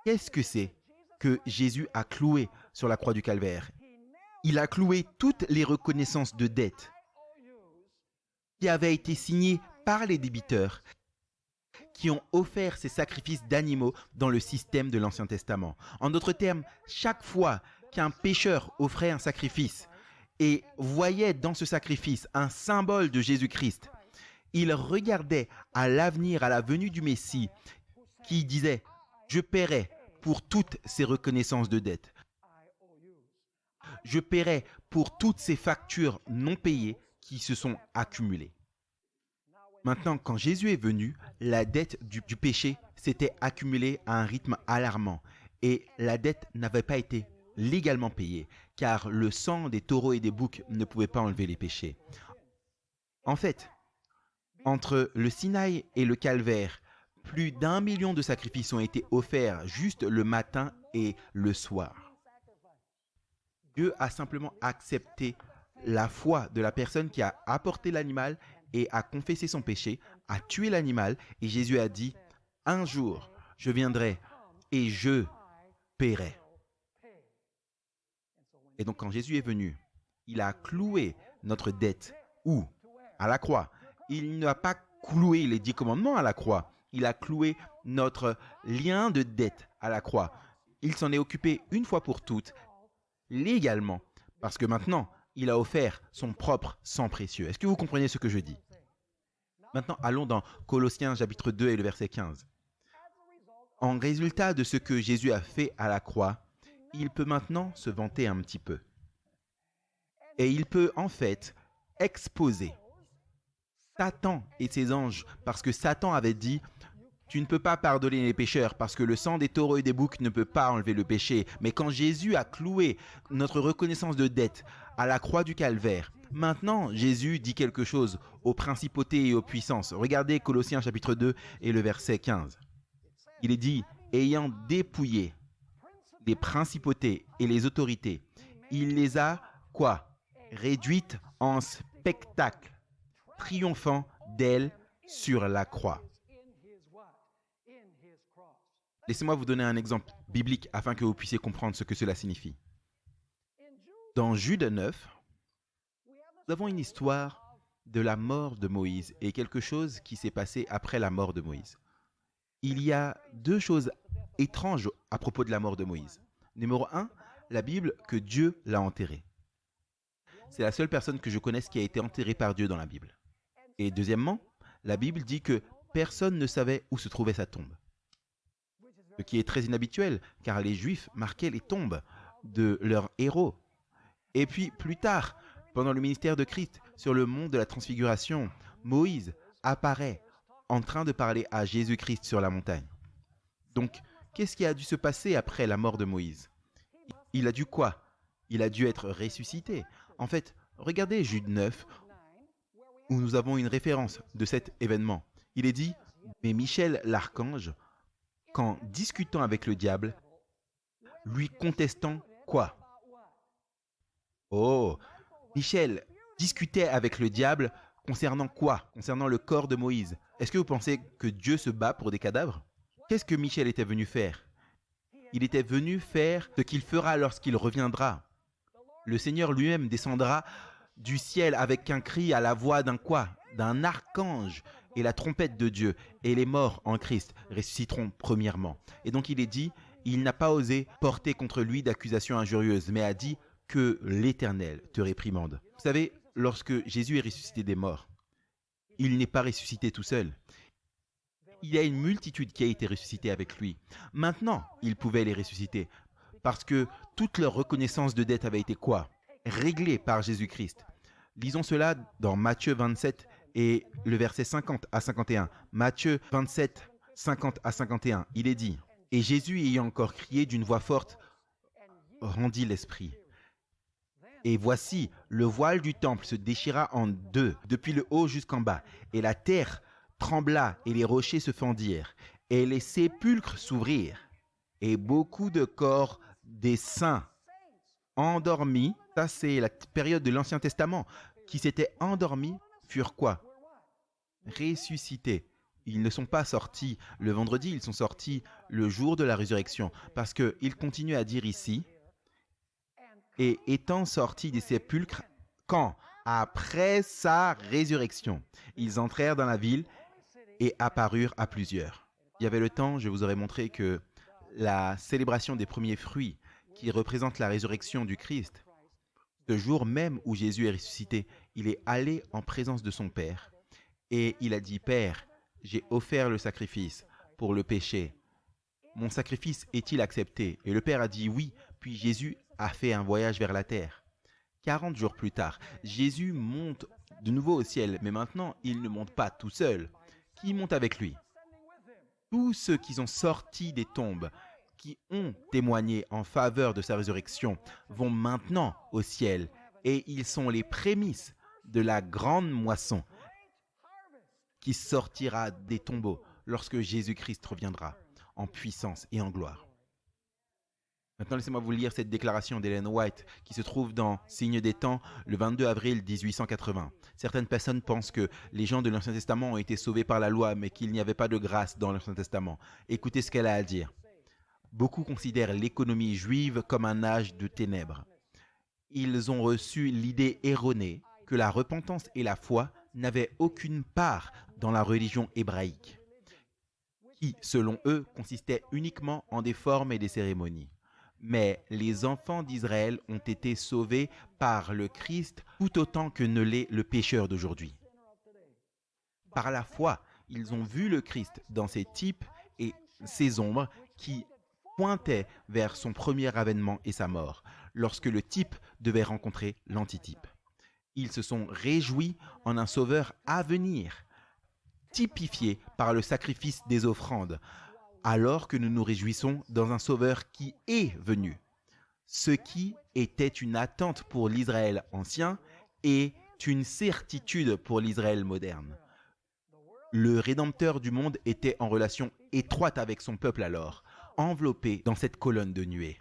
Qu'est-ce que c'est que Jésus a cloué sur la croix du Calvaire? Il a cloué toutes les reconnaissances de dette qui avaient été signées par les débiteurs qui ont offert ces sacrifices d'animaux dans le système de l'Ancien Testament. En d'autres termes, chaque fois qu'un pécheur offrait un sacrifice et voyait dans ce sacrifice un symbole de Jésus-Christ, il regardait à l'avenir, à la venue du Messie, qui disait « Je paierai pour toutes ces reconnaissances de dette. Je paierai pour toutes ces factures non payées qui se sont accumulées. » Maintenant, quand Jésus est venu, la dette du péché s'était accumulée à un rythme alarmant et la dette n'avait pas été légalement payée car le sang des taureaux et des boucs ne pouvait pas enlever les péchés. En fait, entre le Sinaï et le Calvaire, plus d'1 million de sacrifices ont été offerts juste le matin et le soir. Dieu a simplement accepté la foi de la personne qui a apporté l'animal et a confessé son péché, a tué l'animal, et Jésus a dit « Un jour, je viendrai et je paierai. » Et donc quand Jésus est venu, il a cloué notre dette. Où? À la croix. Il n'a pas cloué les 10 commandements à la croix. Il a cloué notre lien de dette à la croix. Il s'en est occupé une fois pour toutes, légalement, parce que maintenant, il a offert son propre sang précieux. Est-ce que vous comprenez ce que je dis? Maintenant, allons dans Colossiens chapitre 2 et le verset 15. En résultat de ce que Jésus a fait à la croix, il peut maintenant se vanter un petit peu. Et il peut en fait exposer Satan et ses anges, parce que Satan avait dit « Tu ne peux pas pardonner les pécheurs parce que le sang des taureaux et des boucs ne peut pas enlever le péché. » Mais quand Jésus a cloué notre reconnaissance de dette à la croix du Calvaire, maintenant Jésus dit quelque chose aux principautés et aux puissances. Regardez Colossiens chapitre 2 et le verset 15. Il est dit « Ayant dépouillé les principautés et les autorités, il les a, quoi? Réduites en spectacle, triomphant d'elles sur la croix. » Laissez-moi vous donner un exemple biblique afin que vous puissiez comprendre ce que cela signifie. Dans Jude 9, nous avons une histoire de la mort de Moïse et quelque chose qui s'est passé après la mort de Moïse. Il y a 2 choses étranges à propos de la mort de Moïse. Numéro 1, la Bible que Dieu l'a enterré. C'est la seule personne que je connaisse qui a été enterrée par Dieu dans la Bible. Et deuxièmement, la Bible dit que personne ne savait où se trouvait sa tombe. Ce qui est très inhabituel, car les Juifs marquaient les tombes de leurs héros. Et puis, plus tard, pendant le ministère de Christ, sur le mont de la Transfiguration, Moïse apparaît en train de parler à Jésus-Christ sur la montagne. Donc, qu'est-ce qui a dû se passer après la mort de Moïse? Il a dû quoi? Il a dû être ressuscité. En fait, regardez Jude 9, où nous avons une référence de cet événement. Il est dit, mais Michel l'archange, qu'en discutant avec le diable, lui contestant quoi? Oh, Michel discutait avec le diable concernant quoi? Concernant le corps de Moïse. Est-ce que vous pensez que Dieu se bat pour des cadavres? Qu'est-ce que Michel était venu faire? Il était venu faire ce qu'il fera lorsqu'il reviendra. Le Seigneur lui-même descendra du ciel avec un cri à la voix d'un quoi? D'un archange et la trompette de Dieu. Et les morts en Christ ressusciteront premièrement. Et donc il est dit, il n'a pas osé porter contre lui d'accusations injurieuses, mais a dit que l'Éternel te réprimande. Vous savez, lorsque Jésus est ressuscité des morts, il n'est pas ressuscité tout seul. Il y a une multitude qui a été ressuscitée avec lui. Maintenant, il pouvait les ressusciter parce que toute leur reconnaissance de dette avait été quoi? Réglée par Jésus-Christ. Lisons cela dans Matthieu 27 et le verset 50 à 51. Matthieu 27, 50 à 51. Il est dit, « Et Jésus ayant encore crié d'une voix forte, rendit l'esprit. Et voici, le voile du temple se déchira en deux, depuis le haut jusqu'en bas, et la terre trembla, et les rochers se fendirent, et les sépulcres s'ouvrirent, et beaucoup de corps des saints endormis, ça c'est la période de l'Ancien Testament, qui s'étaient endormis, furent quoi? Ressuscités. Ils ne sont pas sortis le vendredi, ils sont sortis le jour de la résurrection, parce qu'il continue à dire ici, et étant sortis des sépulcres, quand? Après sa résurrection. Ils entrèrent dans la ville et apparurent à plusieurs. Il y avait le temps, je vous aurais montré que la célébration des premiers fruits, qui représente la résurrection du Christ, ce jour même où Jésus est ressuscité, il est allé en présence de son Père et il a dit, « Père, j'ai offert le sacrifice pour le péché. Mon sacrifice est-il accepté ?» Et le Père a dit, « Oui. » Puis Jésus a fait un voyage vers la terre. 40 jours plus tard, Jésus monte de nouveau au ciel, mais maintenant, il ne monte pas tout seul. Qui monte avec lui? Tous ceux qui sont sortis des tombes, qui ont témoigné en faveur de sa résurrection, vont maintenant au ciel, et ils sont les prémices de la grande moisson qui sortira des tombeaux lorsque Jésus-Christ reviendra en puissance et en gloire. Maintenant, laissez-moi vous lire cette déclaration d'Ellen White qui se trouve dans Signe des temps le 22 avril 1880. Certaines personnes pensent que les gens de l'Ancien Testament ont été sauvés par la loi, mais qu'il n'y avait pas de grâce dans l'Ancien Testament. Écoutez ce qu'elle a à dire. Beaucoup considèrent l'économie juive comme un âge de ténèbres. Ils ont reçu l'idée erronée que la repentance et la foi n'avaient aucune part dans la religion hébraïque, qui, selon eux, consistait uniquement en des formes et des cérémonies. Mais les enfants d'Israël ont été sauvés par le Christ tout autant que ne l'est le pécheur d'aujourd'hui. Par la foi, ils ont vu le Christ dans ses types et ses ombres qui pointaient vers son premier avènement et sa mort, lorsque le type devait rencontrer l'antitype. Ils se sont réjouis en un sauveur à venir, typifié par le sacrifice des offrandes, alors que nous nous réjouissons dans un sauveur qui est venu. Ce qui était une attente pour l'Israël ancien est une certitude pour l'Israël moderne. Le Rédempteur du monde était en relation étroite avec son peuple alors, enveloppé dans cette colonne de nuée.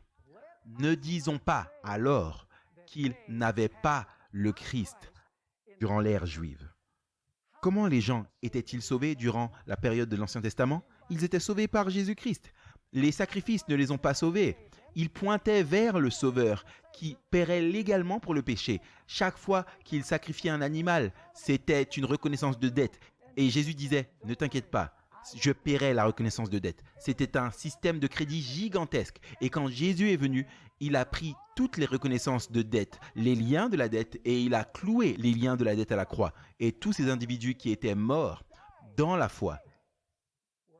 Ne disons pas alors qu'il n'avait pas le Christ durant l'ère juive. Comment les gens étaient-ils sauvés durant la période de l'Ancien Testament? Ils étaient sauvés par Jésus-Christ. Les sacrifices ne les ont pas sauvés. Ils pointaient vers le Sauveur qui paierait légalement pour le péché. Chaque fois qu'il sacrifiait un animal, c'était une reconnaissance de dette. Et Jésus disait, ne t'inquiète pas, je paierai la reconnaissance de dette. C'était un système de crédit gigantesque. Et quand Jésus est venu, il a pris toutes les reconnaissances de dette, les liens de la dette, et il a cloué les liens de la dette à la croix. Et tous ces individus qui étaient morts dans la foi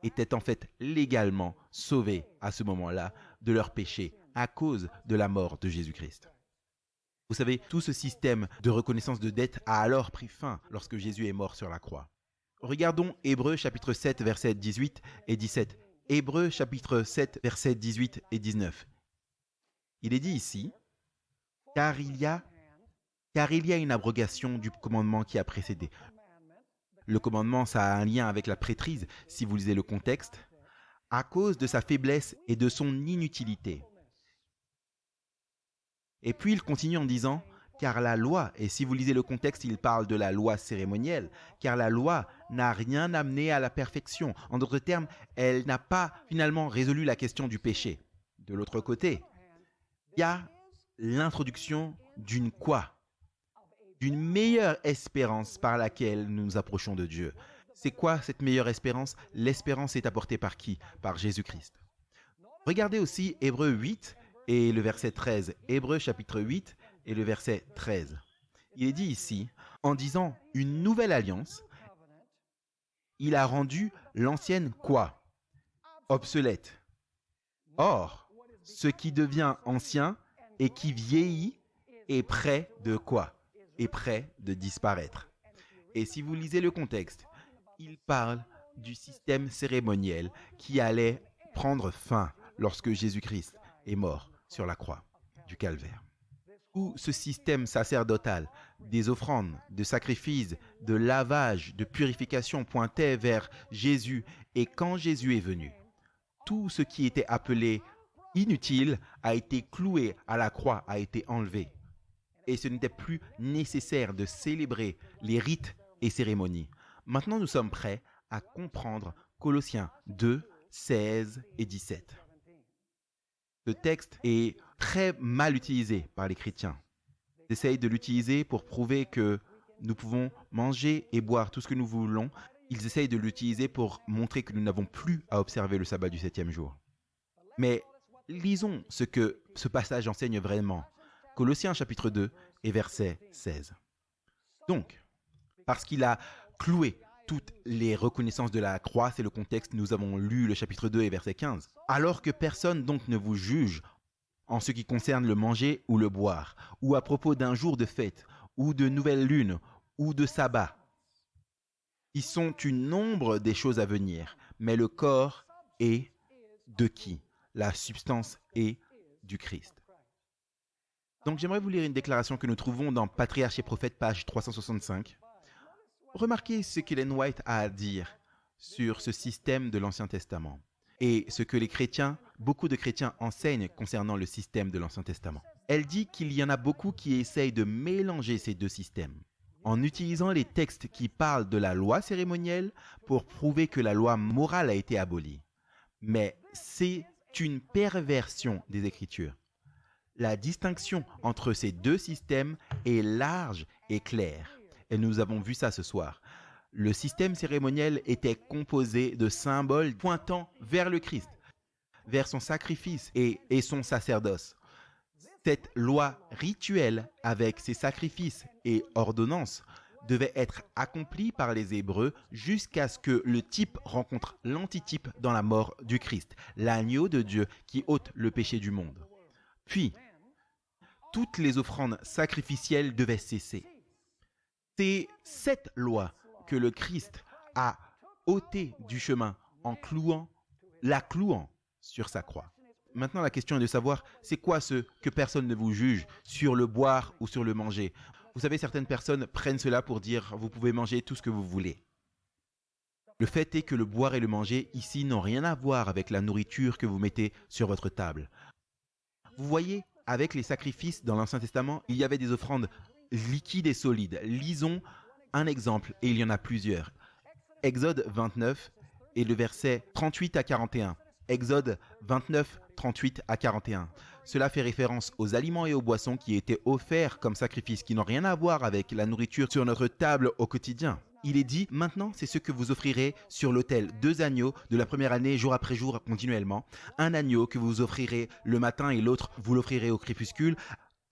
étaient en fait légalement sauvés à ce moment-là de leurs péchés à cause de la mort de Jésus-Christ. Vous savez, tout ce système de reconnaissance de dette a alors pris fin lorsque Jésus est mort sur la croix. Regardons Hébreux chapitre 7, versets 18 et 17. Hébreux chapitre 7, versets 18 et 19. Il est dit ici, car il y a une abrogation du commandement qui a précédé. Le commandement, ça a un lien avec la prêtrise, si vous lisez le contexte, à cause de sa faiblesse et de son inutilité. Et puis il continue en disant, car la loi, et si vous lisez le contexte, il parle de la loi cérémonielle, car la loi n'a rien amené à la perfection. En d'autres termes, elle n'a pas finalement résolu la question du péché. De l'autre côté, il y a l'introduction d'une quoi? D'une meilleure espérance par laquelle nous nous approchons de Dieu. C'est quoi cette meilleure espérance? L'espérance est apportée par qui? Par Jésus-Christ. Regardez aussi Hébreux 8 et le verset 13. Hébreux chapitre 8 et le verset 13. Il est dit ici, en disant une nouvelle alliance, il a rendu l'ancienne quoi? Obsolète. Or, ce qui devient ancien et qui vieillit est près de quoi? Est près de disparaître. Et si vous lisez le contexte, il parle du système cérémoniel qui allait prendre fin lorsque Jésus-Christ est mort sur la croix du calvaire. Tout ce système sacerdotal, des offrandes, de sacrifices, de lavage, de purification pointait vers Jésus. Et quand Jésus est venu, tout ce qui était appelé inutile a été cloué à la croix, a été enlevé. Et ce n'était plus nécessaire de célébrer les rites et cérémonies. Maintenant, nous sommes prêts à comprendre Colossiens 2, 16 et 17. Ce texte est très mal utilisé par les chrétiens. Ils essayent de l'utiliser pour prouver que nous pouvons manger et boire tout ce que nous voulons. Ils essayent de l'utiliser pour montrer que nous n'avons plus à observer le sabbat du 7e jour. Mais lisons ce que ce passage enseigne vraiment. Colossiens chapitre 2 et verset 16. Donc, parce qu'il a cloué toutes les reconnaissances de la croix, c'est le contexte, nous avons lu le chapitre 2 et verset 15. Alors que personne donc ne vous juge en ce qui concerne le manger ou le boire, ou à propos d'un jour de fête, ou de nouvelle lune, ou de sabbat. Ils sont une nombre des choses à venir, mais le corps est de qui? La substance est du Christ. Donc j'aimerais vous lire une déclaration que nous trouvons dans Patriarches et Prophètes, page 365. Remarquez ce qu'Ellen White a à dire sur ce système de l'Ancien Testament et ce que les chrétiens, beaucoup de chrétiens enseignent concernant le système de l'Ancien Testament. Elle dit qu'il y en a beaucoup qui essayent de mélanger ces deux systèmes en utilisant les textes qui parlent de la loi cérémonielle pour prouver que la loi morale a été abolie. Mais c'est une perversion des Écritures. La distinction entre ces deux systèmes est large et claire. Et nous avons vu ça ce soir. Le système cérémoniel était composé de symboles pointant vers le Christ, vers son sacrifice et son sacerdoce. Cette loi rituelle avec ses sacrifices et ordonnances devait être accomplie par les Hébreux jusqu'à ce que le type rencontre l'antitype dans la mort du Christ, l'agneau de Dieu qui ôte le péché du monde. Puis, toutes les offrandes sacrificielles devaient cesser. C'est cette loi que le Christ a ôtée du chemin en la clouant sur sa croix. Maintenant, la question est de savoir, c'est quoi ce que personne ne vous juge sur le boire ou sur le manger? Vous savez, certaines personnes prennent cela pour dire, vous pouvez manger tout ce que vous voulez. Le fait est que le boire et le manger ici n'ont rien à voir avec la nourriture que vous mettez sur votre table. Vous voyez, avec les sacrifices dans l'Ancien Testament, il y avait des offrandes liquides et solides. Lisons un exemple, et il y en a plusieurs. Exode 29 et le verset 38 à 41. Exode 29, 38 à 41. Cela fait référence aux aliments et aux boissons qui étaient offerts comme sacrifices, qui n'ont rien à voir avec la nourriture sur notre table au quotidien. Il est dit, maintenant, c'est ce que vous offrirez sur l'autel. 2 agneaux de la première année, jour après jour, continuellement. Un agneau que vous offrirez le matin et l'autre, vous l'offrirez au crépuscule.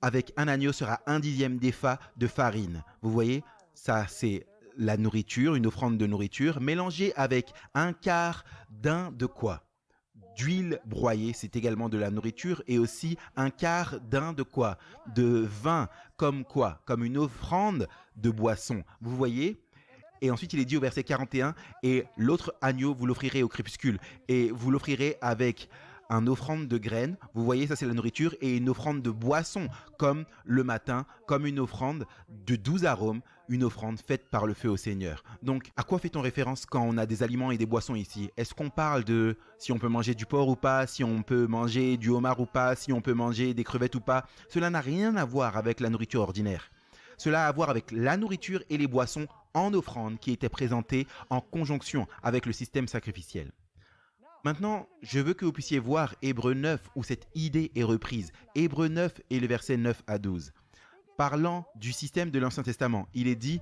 Avec un agneau sera 1/10 d'épha de farine. Vous voyez, ça c'est la nourriture, une offrande de nourriture, mélangée avec un quart d'un de quoi? D'huile broyée, c'est également de la nourriture, et aussi un quart d'un de quoi? De vin, comme quoi? Comme une offrande de boisson. Vous voyez? Et ensuite, il est dit au verset 41, et l'autre agneau, vous l'offrirez au crépuscule, et vous l'offrirez avec un offrande de graines, vous voyez, ça c'est la nourriture, et une offrande de boisson, comme le matin, comme une offrande de 12 arômes, une offrande faite par le feu au Seigneur. Donc, à quoi fait-on référence quand on a des aliments et des boissons ici? Est-ce qu'on parle de si on peut manger du porc ou pas, si on peut manger du homard ou pas, si on peut manger des crevettes ou pas? Cela n'a rien à voir avec la nourriture ordinaire. Cela a à voir avec la nourriture et les boissons en offrande qui étaient présentées en conjonction avec le système sacrificiel. Maintenant, je veux que vous puissiez voir Hébreux 9 où cette idée est reprise. Hébreux 9 et le verset 9 à 12. Parlant du système de l'Ancien Testament, il est dit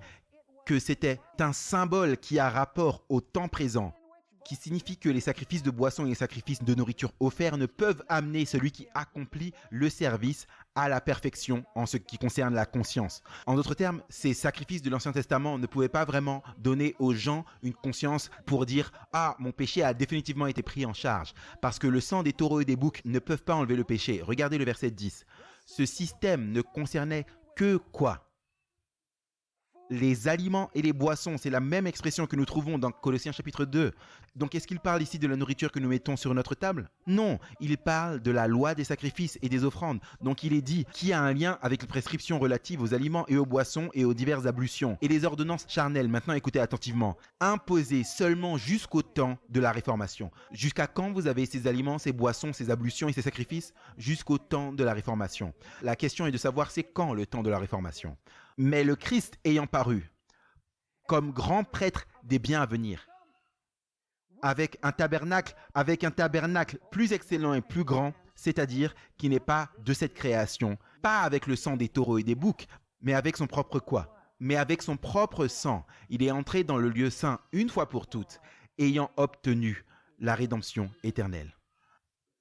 que c'était un symbole qui a rapport au temps présent, qui signifie que les sacrifices de boissons et les sacrifices de nourriture offerts ne peuvent amener celui qui accomplit le service à la perfection en ce qui concerne la conscience. En d'autres termes, ces sacrifices de l'Ancien Testament ne pouvaient pas vraiment donner aux gens une conscience pour dire « Ah, mon péché a définitivement été pris en charge » parce que le sang des taureaux et des boucs ne peuvent pas enlever le péché. Regardez le verset 10. Ce système ne concernait que quoi? Les aliments et les boissons, c'est la même expression que nous trouvons dans Colossiens chapitre 2. Donc est-ce qu'il parle ici de la nourriture que nous mettons sur notre table? Non, il parle de la loi des sacrifices et des offrandes. Donc il est dit qui a un lien avec les prescriptions relatives aux aliments et aux boissons et aux diverses ablutions. Et les ordonnances charnelles, maintenant écoutez attentivement, imposées seulement jusqu'au temps de la Réformation. Jusqu'à quand vous avez ces aliments, ces boissons, ces ablutions et ces sacrifices? Jusqu'au temps de la Réformation. La question est de savoir c'est quand le temps de la Réformation. Mais le Christ ayant paru comme grand prêtre des biens à venir, avec un tabernacle plus excellent et plus grand, c'est-à-dire qui n'est pas de cette création, pas avec le sang des taureaux et des boucs, mais avec son propre quoi? Mais avec son propre sang, il est entré dans le lieu saint une fois pour toutes, ayant obtenu la rédemption éternelle.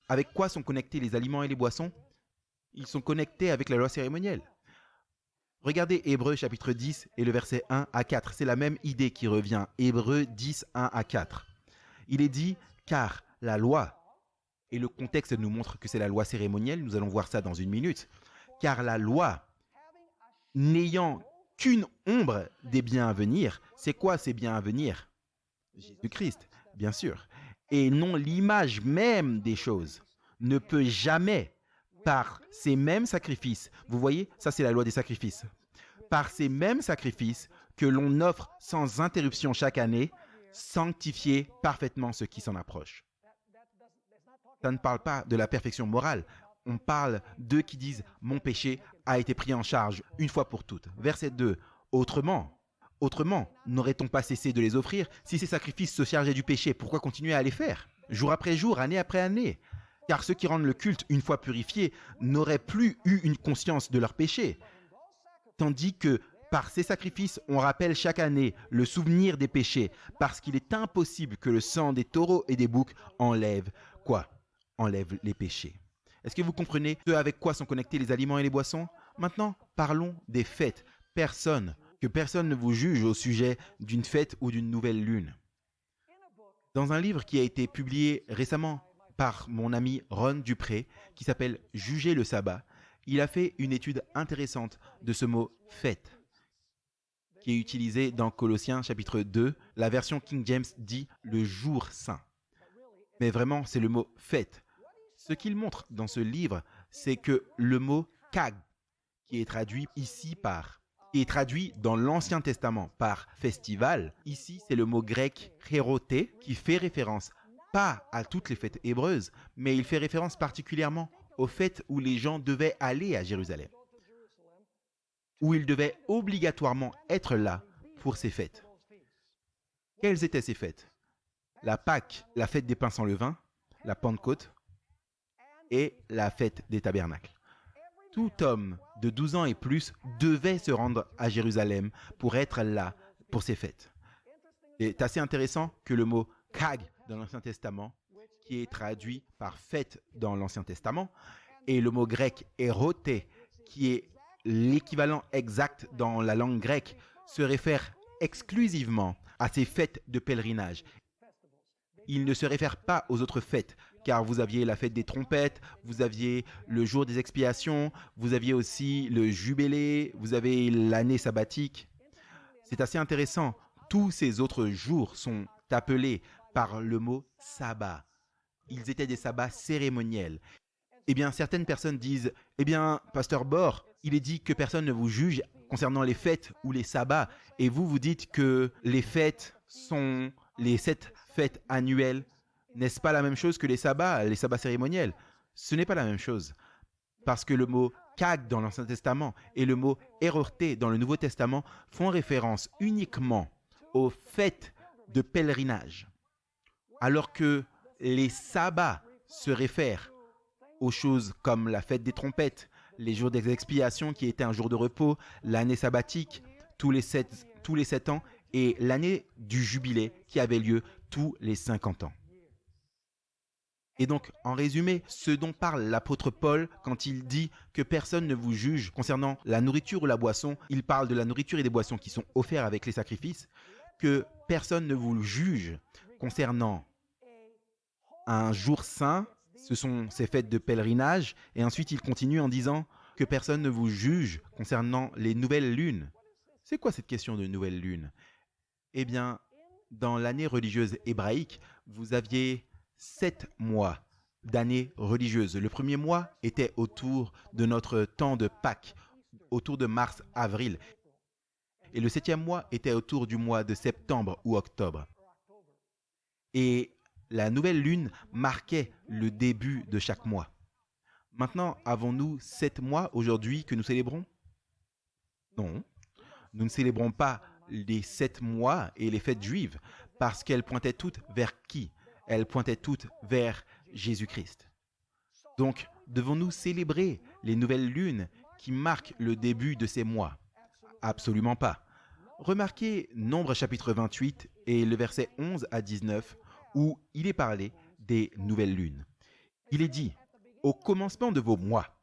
Avec quoi sont connectés les aliments et les boissons? Ils sont connectés avec la loi cérémonielle. Regardez Hébreux chapitre 10 et le verset 1 à 4. C'est la même idée qui revient. Hébreux 10, 1 à 4. Il est dit, car la loi, et le contexte nous montre que c'est la loi cérémonielle, nous allons voir ça dans une minute, car la loi, n'ayant qu'une ombre des biens à venir, c'est quoi ces biens à venir? Jésus-Christ, bien sûr, et non l'image même des choses, ne peut jamais par ces mêmes sacrifices, vous voyez, ça c'est la loi des sacrifices, par ces mêmes sacrifices que l'on offre sans interruption chaque année, sanctifier parfaitement ceux qui s'en approchent. Ça ne parle pas de la perfection morale, on parle d'eux qui disent « mon péché a été pris en charge une fois pour toutes ». Verset 2, autrement, n'aurait-on pas cessé de les offrir si ces sacrifices se chargeaient du péché? Pourquoi continuer à les faire, jour après jour, année après année? Car ceux qui rendent le culte une fois purifiés n'auraient plus eu une conscience de leur péché. Tandis que par ces sacrifices, on rappelle chaque année le souvenir des péchés, parce qu'il est impossible que le sang des taureaux et des boucs enlève quoi? Enlève les péchés. Est-ce que vous comprenez ce avec quoi sont connectés les aliments et les boissons? Maintenant, parlons des fêtes. Que personne ne vous juge au sujet d'une fête ou d'une nouvelle lune. Dans un livre qui a été publié récemment par mon ami Ron Dupré, qui s'appelle « Juger le sabbat », il a fait une étude intéressante de ce mot « fête », qui est utilisé dans Colossiens chapitre 2. La version King James dit « le jour saint ». Mais vraiment, c'est le mot « fête ». Ce qu'il montre dans ce livre, c'est que le mot « kag », qui est traduit ici qui est traduit dans l'Ancien Testament par « festival », ici c'est le mot grec « héroté » qui fait référence pas à toutes les fêtes hébreuses, mais il fait référence particulièrement aux fêtes où les gens devaient aller à Jérusalem, où ils devaient obligatoirement être là pour ces fêtes. Quelles étaient ces fêtes? La Pâque, la fête des pains sans levain, la Pentecôte et la fête des tabernacles. Tout homme de 12 ans et plus devait se rendre à Jérusalem pour être là pour ces fêtes. C'est assez intéressant que le mot kag dans l'Ancien Testament, qui est traduit par fête dans l'Ancien Testament, et le mot grec éroté, qui est l'équivalent exact dans la langue grecque, se réfère exclusivement à ces fêtes de pèlerinage. Il ne se réfère pas aux autres fêtes, car vous aviez la fête des trompettes, vous aviez le jour des expiations, vous aviez aussi le jubilé, vous avez l'année sabbatique. C'est assez intéressant. Tous ces autres jours sont appelés par le mot sabbat. Ils étaient des sabbats cérémoniels. Eh bien, certaines personnes disent, eh bien, Pasteur Bor, il est dit que personne ne vous juge concernant les fêtes ou les sabbats, et vous dites que les fêtes sont les 7 fêtes annuelles. N'est-ce pas la même chose que les sabbats cérémoniels? Ce n'est pas la même chose, parce que le mot kag dans l'Ancien Testament et le mot erorté dans le Nouveau Testament font référence uniquement aux fêtes de pèlerinage, alors que les sabbats se réfèrent aux choses comme la fête des trompettes, les jours des expiations qui étaient un jour de repos, l'année sabbatique tous les 7 ans et l'année du jubilé qui avait lieu tous les 50 ans. Et donc, en résumé, ce dont parle l'apôtre Paul quand il dit que personne ne vous juge concernant la nourriture ou la boisson, il parle de la nourriture et des boissons qui sont offerts avec les sacrifices, que personne ne vous juge concernant un jour saint, ce sont ces fêtes de pèlerinage, et ensuite il continue en disant que personne ne vous juge concernant les nouvelles lunes. C'est quoi cette question de nouvelle lune? Eh bien, dans l'année religieuse hébraïque, vous aviez 7 mois d'année religieuse. Le premier mois était autour de notre temps de Pâques, autour de mars-avril. Et le 7e mois était autour du mois de septembre ou octobre. Et la nouvelle lune marquait le début de chaque mois. Maintenant, avons-nous 7 mois aujourd'hui que nous célébrons? Non, nous ne célébrons pas les 7 mois et les fêtes juives parce qu'elles pointaient toutes vers qui? Elles pointaient toutes vers Jésus-Christ. Donc, devons-nous célébrer les nouvelles lunes qui marquent le début de ces mois? Absolument pas. Remarquez Nombre chapitre 28 et le verset 11 à 19 où il est parlé des nouvelles lunes. Il est dit « Au commencement de vos mois ».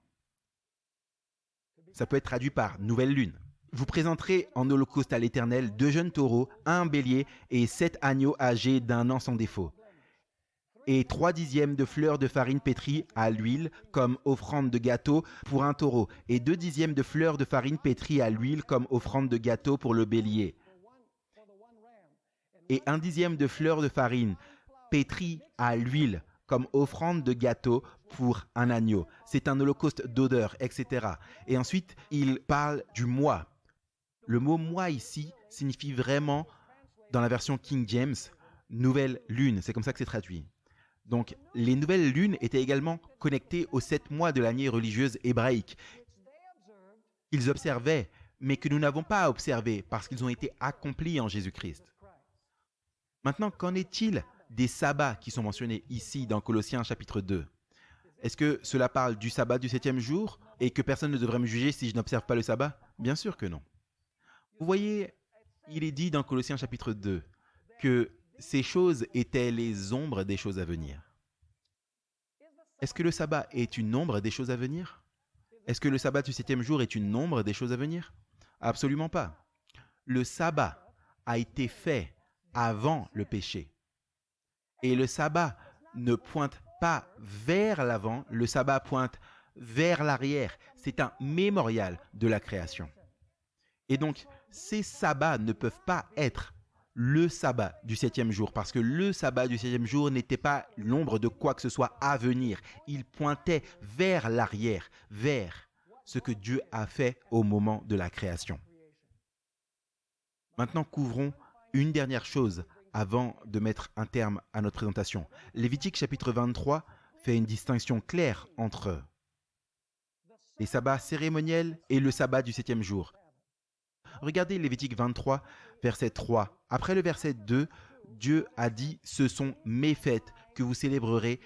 Ça peut être traduit par « nouvelle lune ». Vous présenterez en holocauste à l'Éternel 2 jeunes taureaux, un bélier et 7 agneaux âgés d'1 an sans défaut. Et 3 dixièmes de fleurs de farine pétrie à l'huile comme offrande de gâteau pour un taureau, et 2 dixièmes de fleurs de farine pétrie à l'huile comme offrande de gâteau pour le bélier. Et 1 dixième de fleurs de farine pétrie à l'huile comme offrande de gâteau pour un agneau. C'est un holocauste d'odeur, etc. Et ensuite, il parle du mois. Le mot mois ici signifie vraiment, dans la version King James, nouvelle lune. C'est comme ça que c'est traduit. Donc, les nouvelles lunes étaient également connectées aux 7 mois de l'année religieuse hébraïque. Ils observaient, mais que nous n'avons pas à observer parce qu'ils ont été accomplis en Jésus-Christ. Maintenant, qu'en est-il des sabbats qui sont mentionnés ici dans Colossiens chapitre 2? Est-ce que cela parle du sabbat du 7e jour et que personne ne devrait me juger si je n'observe pas le sabbat? Bien sûr que non. Vous voyez, il est dit dans Colossiens chapitre 2 que ces choses étaient les ombres des choses à venir. Est-ce que le sabbat est une ombre des choses à venir? Est-ce que le sabbat du 7e jour est une ombre des choses à venir? Absolument pas. Le sabbat a été fait avant le péché. Et le sabbat ne pointe pas vers l'avant, le sabbat pointe vers l'arrière. C'est un mémorial de la création. Et donc, ces sabbats ne peuvent pas être le sabbat du 7e jour, parce que le sabbat du 7e jour n'était pas l'ombre de quoi que ce soit à venir. Il pointait vers l'arrière, vers ce que Dieu a fait au moment de la création. Maintenant, couvrons une dernière chose avant de mettre un terme à notre présentation. Lévitique chapitre 23 fait une distinction claire entre les sabbats cérémoniels et le sabbat du 7e jour. Regardez Lévitique 23, verset 3. Après le verset 2, Dieu a dit « Ce sont mes fêtes que vous célébrerez ».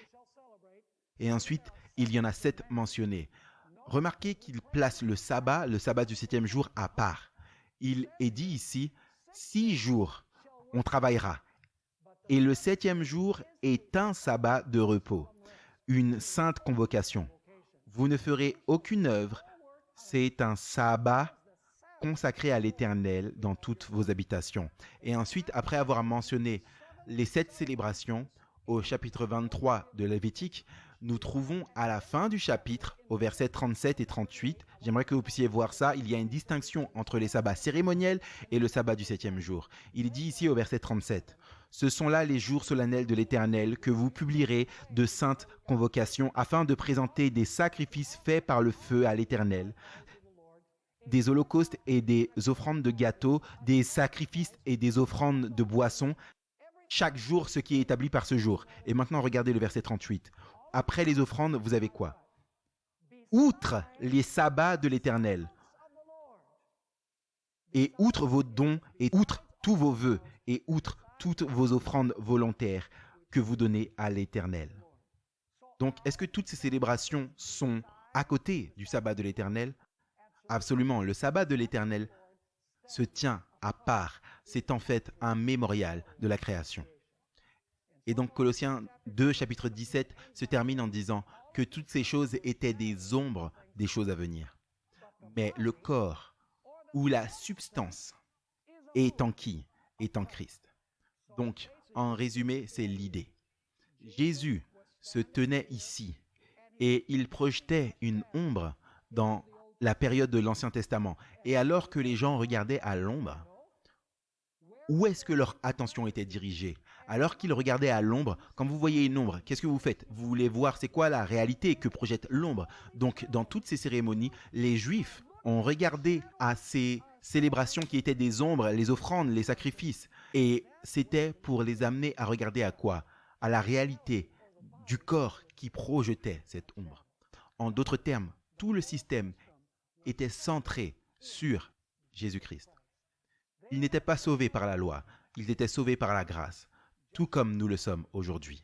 Et ensuite, il y en a 7 mentionnés. Remarquez qu'il place le sabbat du 7e jour à part. Il est dit ici 6 jours on travaillera. Et le 7e jour est un sabbat de repos, une sainte convocation. Vous ne ferez aucune œuvre, c'est un sabbat consacré à l'Éternel dans toutes vos habitations. Et ensuite, après avoir mentionné les 7 célébrations, au chapitre 23 de Lévitique, nous trouvons à la fin du chapitre, au verset 37 et 38, j'aimerais que vous puissiez voir ça, il y a une distinction entre les sabbats cérémoniels et le sabbat du 7e jour. Il dit ici au verset 37, « Ce sont là les jours solennels de l'Éternel que vous publierez de saintes convocations afin de présenter des sacrifices faits par le feu à l'Éternel, des holocaustes et des offrandes de gâteaux, des sacrifices et des offrandes de boissons, chaque jour ce qui est établi par ce jour. » Et maintenant, regardez le verset 38. Après les offrandes, vous avez quoi? Outre les sabbats de l'Éternel, et outre vos dons, et outre tous vos vœux, et outre toutes vos offrandes volontaires que vous donnez à l'Éternel. Donc, est-ce que toutes ces célébrations sont à côté du sabbat de l'Éternel? Absolument. Le sabbat de l'Éternel se tient à part. C'est en fait un mémorial de la création. Et donc Colossiens 2, chapitre 17, se termine en disant que toutes ces choses étaient des ombres des choses à venir. Mais le corps ou la substance est en qui? Est en Christ. Donc, en résumé, c'est l'idée. Jésus se tenait ici et il projetait une ombre dans la période de l'Ancien Testament. Et alors que les gens regardaient à l'ombre, où est-ce que leur attention était dirigée? Alors qu'ils regardaient à l'ombre, quand vous voyez une ombre, qu'est-ce que vous faites? Vous voulez voir c'est quoi la réalité que projette l'ombre. Donc, dans toutes ces cérémonies, les Juifs ont regardé à ces célébrations qui étaient des ombres, les offrandes, les sacrifices. Et c'était pour les amener à regarder à quoi? À la réalité du corps qui projetait cette ombre. En d'autres termes, tout le système était centré sur Jésus-Christ. Ils n'étaient pas sauvés par la loi, ils étaient sauvés par la grâce, tout comme nous le sommes aujourd'hui.